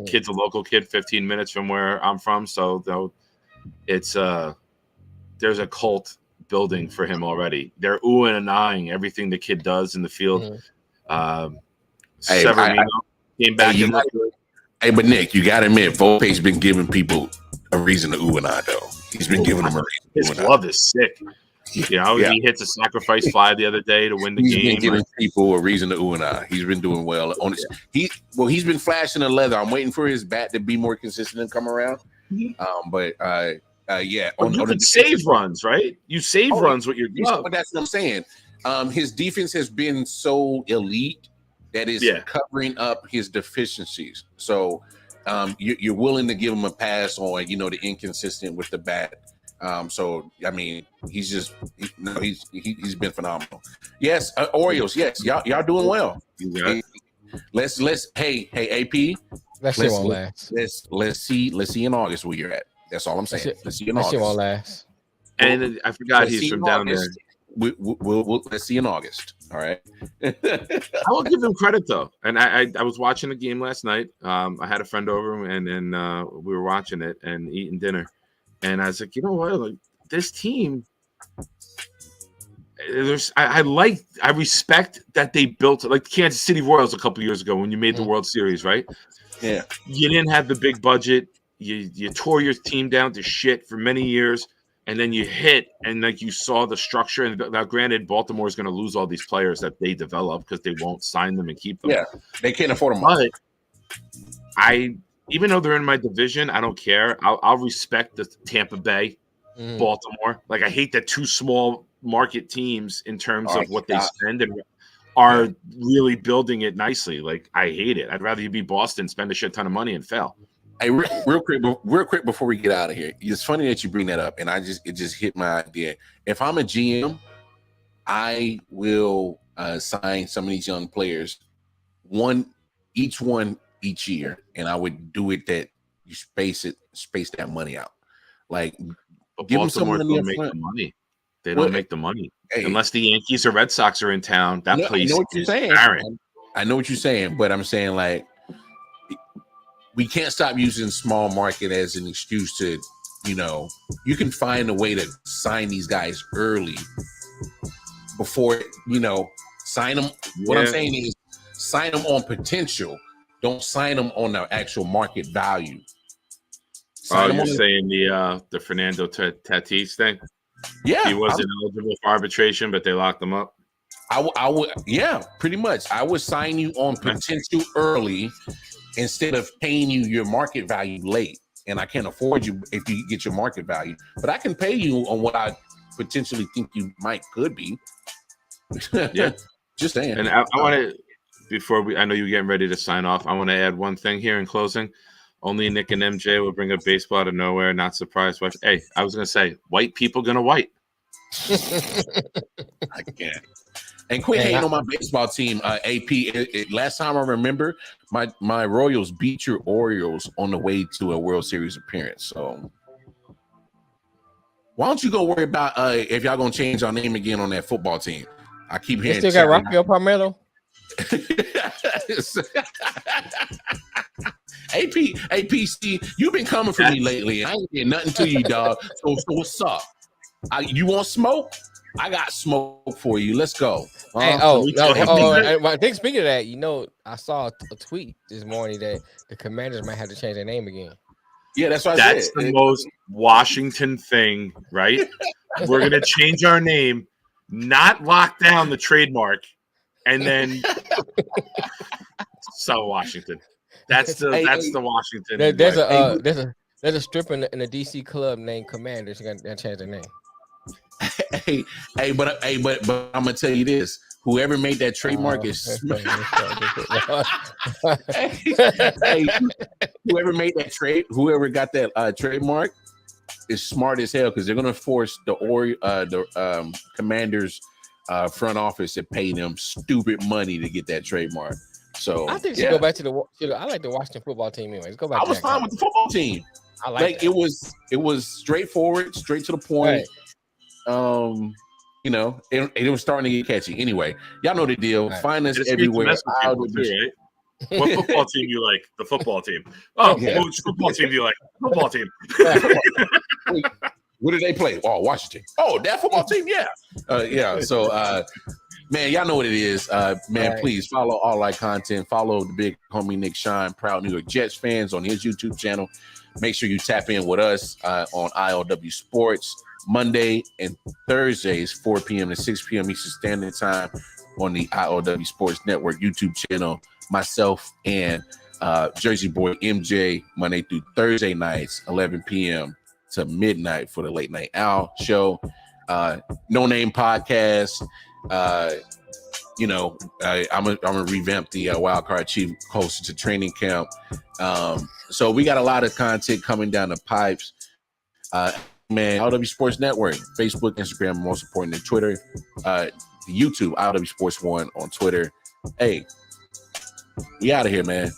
Kid's a local kid, 15 minutes from where I'm from. So though. It's there's a cult building for him already. They're oohing and ahhing everything the kid does in the field. Severino came back and looked good. Hey, but Nick, you got to admit, Volpe's been giving people a reason to ooh and ah, though. He's been giving them a reason. His glove is sick. You know, he hits a sacrifice fly the other day to win the game. He's been giving people a reason to ooh and ah. He's been doing well. He's been flashing the leather. I'm waiting for his bat to be more consistent and come around. But you can save runs, right? You save runs with your glove. But that's what I'm saying. His defense has been so elite that is covering up his deficiencies. So you're willing to give him a pass on, the inconsistent with the bat. So I mean, he's been phenomenal. Yes, Orioles. Yes, y'all doing well. Let's hey AP. That shit won't last. Let's see in August where you're at. That's all I'm saying. Let's see in August. That shit won't last. And I forgot he's from down there. We'll let's see in August. All right. I will give him credit though. And I was watching the game last night. I had a friend over and we were watching it and eating dinner. And I was like, you know what? Like this team. I respect that they built like Kansas City Royals a couple years ago when you made the World Series, right? Yeah, you didn't have the big budget. You tore your team down to shit for many years, and then you hit, and like you saw the structure. And now, granted, Baltimore is going to lose all these players that they develop because they won't sign them and keep them. Yeah, they can't afford them. But even though they're in my division, I don't care. I'll respect the Tampa Bay, Baltimore. Like I hate that 2 small market teams in terms of what they spend and are really building it nicely. Like I hate it. I'd rather you be Boston, spend a shit ton of money and fail. Hey, real quick before we get out of here, it's funny that you bring that up, and it just hit my idea. If I'm a GM, I will sign some of these young players, each year, and I would do it that you space that money out. Like, but give Baltimore them don't make the money. They don't make the money unless the Yankees or Red Sox are in town. That place is barren. I know what you're saying, but I'm saying like we can't stop using small market as an excuse to, you can find a way to sign these guys early before, sign them. What I'm saying is sign them on potential. Don't sign them on the actual market value. You're saying the Fernando Tatis thing? Yeah, he wasn't eligible for arbitration, but they locked him up. I would, pretty much. I would sign you on potential early instead of paying you your market value late. And I can't afford you if you get your market value, but I can pay you on what I potentially think you could be. Yeah, just saying. And I want to, before I know you're getting ready to sign off, I want to add one thing here in closing. Only Nick and MJ will bring up baseball out of nowhere. Not surprised. Hey, I was going to say, white people going to white. I can't. And quit hating on my baseball team, AP. Last time I remember, my Royals beat your Orioles on the way to a World Series appearance. So why don't you go worry about if y'all gonna change our name again on that football team? I keep hearing. You still got Rafael Palmeiro? APC, you've been coming for me lately. I ain't getting nothing to you, dog. So what's up? You want smoke? I got smoke for you. Let's go. Hey, I think speaking of that, I saw a tweet this morning that the Commanders might have to change their name again. Yeah, that's what I said. That's the most Washington thing, right? We're gonna change our name, not lock down the trademark, and then sell Washington. That's the Washington. There's a stripper in the DC club named Commanders. They're gonna change their name. But I'm gonna tell you this: whoever made that trademark is smart. Whoever made that whoever got that trademark is smart as hell because they're gonna force the Commanders front office to pay them stupid money to get that trademark. So I think go back to I like the Washington football team anyways. Go back. I was fine with the football team. I like it was straightforward, straight to the point. Right. It was starting to get catchy. Anyway, y'all know the deal. Right. Find us everywhere. Right? What football team you like? The football team. Oh, yeah. Which football team do you like? Football team. What did they play? Oh, Washington. Oh, that football team. Yeah. Yeah. So, man, y'all know what it is. Man, please follow all our content. Follow the big homie Nick Shine, proud New York Jets fans on his YouTube channel. Make sure you tap in with us on I.O.W. Sports. Monday and Thursdays, 4 p.m. to 6 p.m. Eastern Standard Time on the I.O.W. Sports Network YouTube channel. Myself and Jersey Boy MJ, Monday through Thursday nights, 11 p.m. to midnight for the Late Night Owl show. No Name Podcast. I'm gonna revamp the Wildcard Chief closer to training camp. So we got a lot of content coming down the pipes. Man, I.O.W. Sports Network, Facebook, Instagram, most important than Twitter. YouTube, I.O.W. Sports 1 on Twitter. Hey, we out of here, man.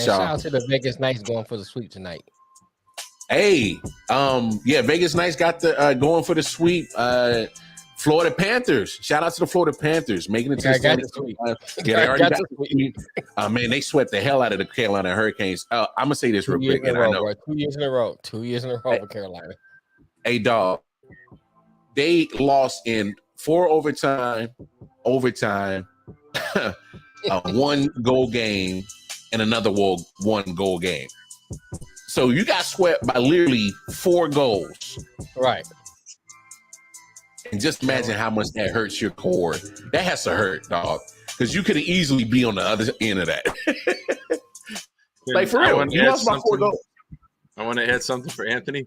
Shout out to the Vegas Knights going for the sweep tonight. Hey, Vegas Knights got the going for the sweep. Florida Panthers. Shout out to the Florida Panthers making it to the sweep. They already got the sweep. Man, they swept the hell out of the Carolina Hurricanes. I'm gonna say this real quick. 2 years in a row. 2 years in a row for Carolina. Hey, dog, they lost in 4 overtime, a 1-goal game, and another 1-goal game. So you got swept by literally 4 goals. Right. And just imagine how much that hurts your core. That has to hurt, dog, because you could easily be on the other end of that. Like, for real, you lost by 4 goals. I want to add something for Anthony.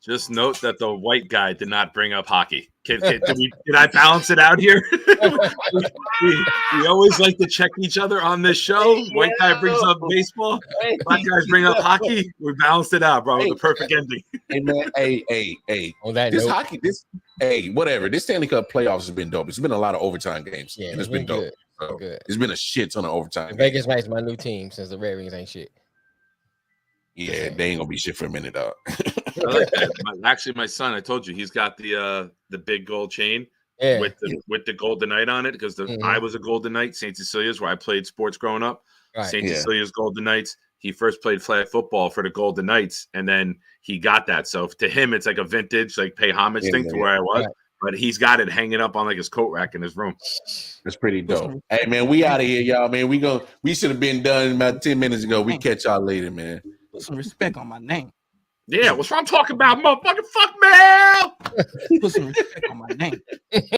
Just note that the white guy did not bring up hockey. Did I balance it out here? we always like to check each other on this show. White guy brings up baseball. Black guys bring up hockey. We balanced it out, bro. The perfect ending. Hey, man. Hey. On that this note, hockey, whatever. This Stanley Cup playoffs has been dope. It's been a lot of overtime games. Yeah, it's been dope. So good. It's been a shit ton of overtime. The Vegas Knights, my new team, since the Red Wings ain't shit. Yeah, they ain't gonna be shit for a minute, dog. I like that. Actually, my son, I told you, he's got the big gold chain with the Golden Knight on it because I was a Golden Knight. St. Cecilia's, where I played sports growing up. Right. St. Cecilia's Golden Knights. He first played flag football for the Golden Knights, and then he got that. So to him, it's like a vintage, like pay homage thing to where I was. Right. But he's got it hanging up on like his coat rack in his room. That's pretty dope. Hey, man, we out of here, y'all. Man, we should have been done about 10 minutes ago. We catch y'all later, man. Put some respect on my name. Yeah, what's what I'm talking about, motherfucking fuck, man? Put some respect on my name.